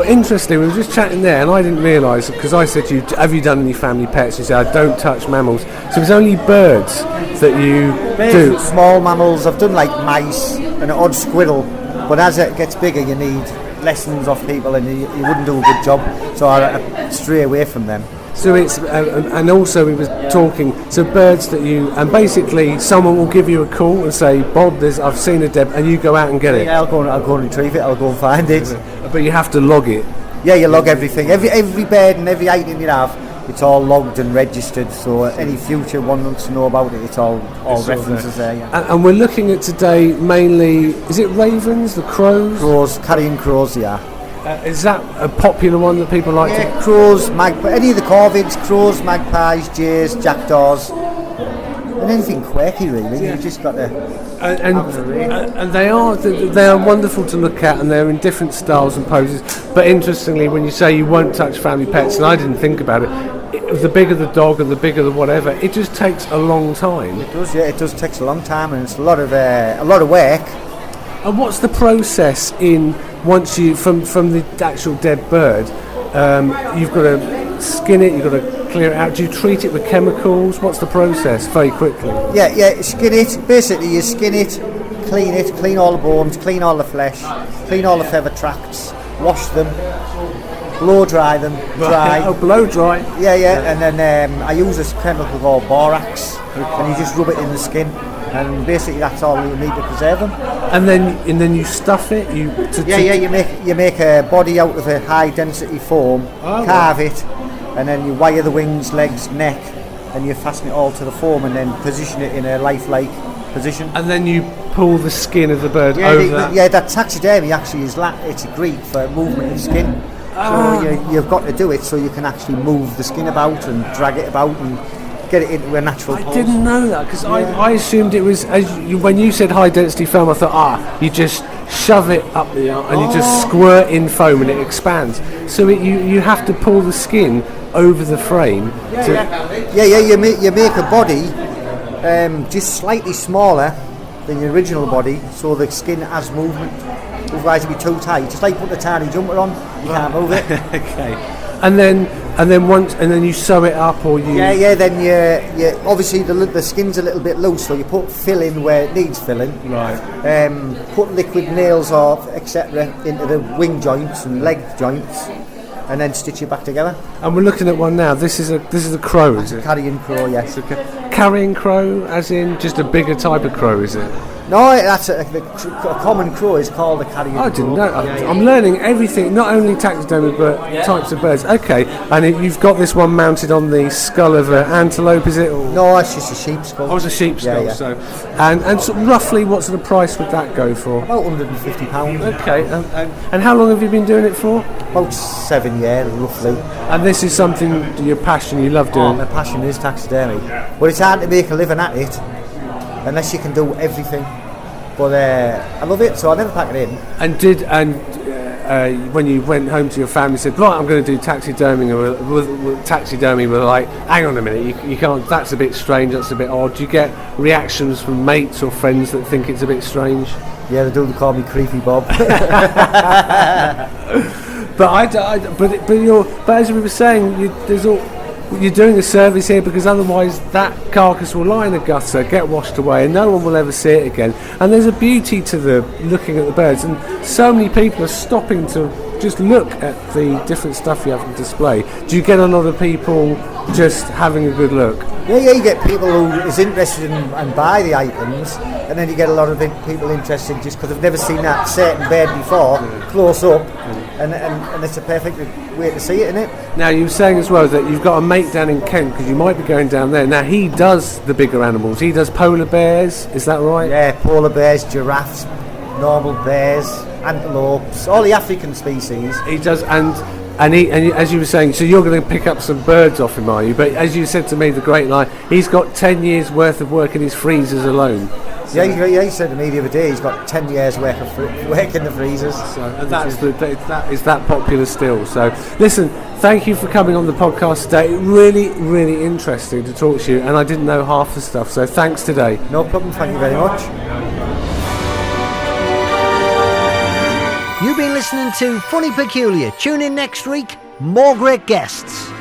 S2: interestingly, we were just chatting there, and I didn't realise, because I said to you, have you done any family pets? You said, I don't touch mammals. So it's only birds that you do.
S16: Small mammals. I've done like mice and an odd squirrel, but as it gets bigger, you need lessons off people, and you wouldn't do a good job. So I stray away from them.
S2: So it's, and also we were talking, so birds that and basically someone will give you a call and say, Bob, I've seen a dead, and you go out and get it.
S16: Yeah, I'll go and retrieve it, I'll go and find it.
S2: But you have to log it.
S16: Yeah, you log everything. Every bird and every item you have, it's all logged and registered, so any future one wants to know about it, it's all references there. Yeah.
S2: And we're looking at today mainly, is it ravens, the crows?
S16: Crows, carrying crows, yeah.
S2: Is that a popular one that people like to?
S16: Crows, any of the corvids, crows, magpies, jays, jackdaws, and anything quirky really.
S2: Yeah.
S16: You've just got to.
S2: And they are wonderful to look at, and they're in different styles and poses. But interestingly, when you say you won't touch family pets, and I didn't think about it, the bigger the dog and the bigger the whatever, it just takes a long time.
S16: It does, yeah. It does takes a long time, and it's a lot of work.
S2: And what's the process once you from the actual dead bird? You've got to skin it, you've got to clear it out. Do you treat it with chemicals? What's the process? Very quickly.
S16: Yeah. Skin it. Basically, you skin it, clean all the bones, clean all the flesh, clean all the feather tracts, wash them, blow dry them.
S2: Oh, blow dry.
S16: Yeah. And then I use a chemical called borax, and you just rub it in the skin. And basically that's all you need to preserve them.
S2: And then you stuff it. You
S16: make a body out of a high density foam, carve it, and then you wire the wings, legs, neck, and you fasten it all to the foam, and then position it in a lifelike position.
S2: And then you pull the skin of the bird over.
S16: That taxidermy actually it's a Greek for movement of skin. So you've got to do it so you can actually move the skin about and drag it about and get it into a natural pose.
S2: I didn't know that because I assumed it was when you said high density foam. I thought you just shove it up the and you just squirt in foam and it expands. So you have to pull the skin over the frame.
S16: You make a body just slightly smaller than the original body, so the skin has movement. Otherwise, it'd be too tight. Just like putting a tiny jumper on, you can't move it.
S2: Okay. And then you sew it up, or you.
S16: Then you obviously the skin's a little bit loose, so you put fill in where it needs filling.
S2: Right.
S16: Put liquid nails or etc. into the wing joints and leg joints, and then stitch it back together.
S2: And we're looking at one now. This is a crow, is it?
S16: Carrion crow, yes.
S2: Carrion crow, as in just a bigger type of crow, is it?
S16: No, that's a common crow is called a carrion crow.
S2: I didn't know. I'm learning everything, not only taxidermy but types of birds. Okay, and you've got this one mounted on the skull of an antelope, is it? Or?
S16: No, it's just a sheep skull.
S2: Oh, it's a sheep skull. Yeah. So, and so roughly, what sort of price would that go for?
S16: About £150.
S2: Okay, and how long have you been doing it for?
S16: About 7 years, roughly.
S2: And this is something your passion, you love doing.
S16: My passion is taxidermy, but it's hard to make a living at it unless you can do everything. But I love it, so I never pack it in.
S2: And when you went home to your family, said, "Right, I'm going to do taxidermy," taxidermy, were like, "Hang on a minute, you can't. That's a bit strange. That's a bit odd." Do you get reactions from mates or friends that think it's a bit strange?
S16: Yeah, they do call me Creepy Bob.
S2: But as we were saying, you're doing a service here because otherwise that carcass will lie in a gutter, get washed away, and no one will ever see it again. And there's a beauty to the looking at the birds, and so many people are stopping to just look at the different stuff you have on display. Do you get a lot of people just having a good look?
S16: Yeah, you get people who is interested and buy the items, and then you get a lot of people interested just because they've never seen that certain bird before, close up, and it's a perfect way to see it, isn't it?
S2: Now, you were saying as well that you've got a mate down in Kent, because you might be going down there. Now, he does the bigger animals. He does polar bears, is that right?
S16: Yeah, polar bears, giraffes, normal bears, antelopes, all the African species.
S2: He does, and as you were saying, so you're going to pick up some birds off him, are you? But as you said to me, the great line, he's got 10 years worth of work in his freezers alone.
S16: So, yeah, he said to me the other day he's got 10 years worth of work in the freezers.
S2: So, and that is that popular still. So listen, thank you for coming on the podcast today. Really, really interesting to talk to you, and I didn't know half the stuff, so thanks today.
S16: No problem, thank you very much.
S1: You've been listening to Funny Peculiar. Tune in next week, more great guests.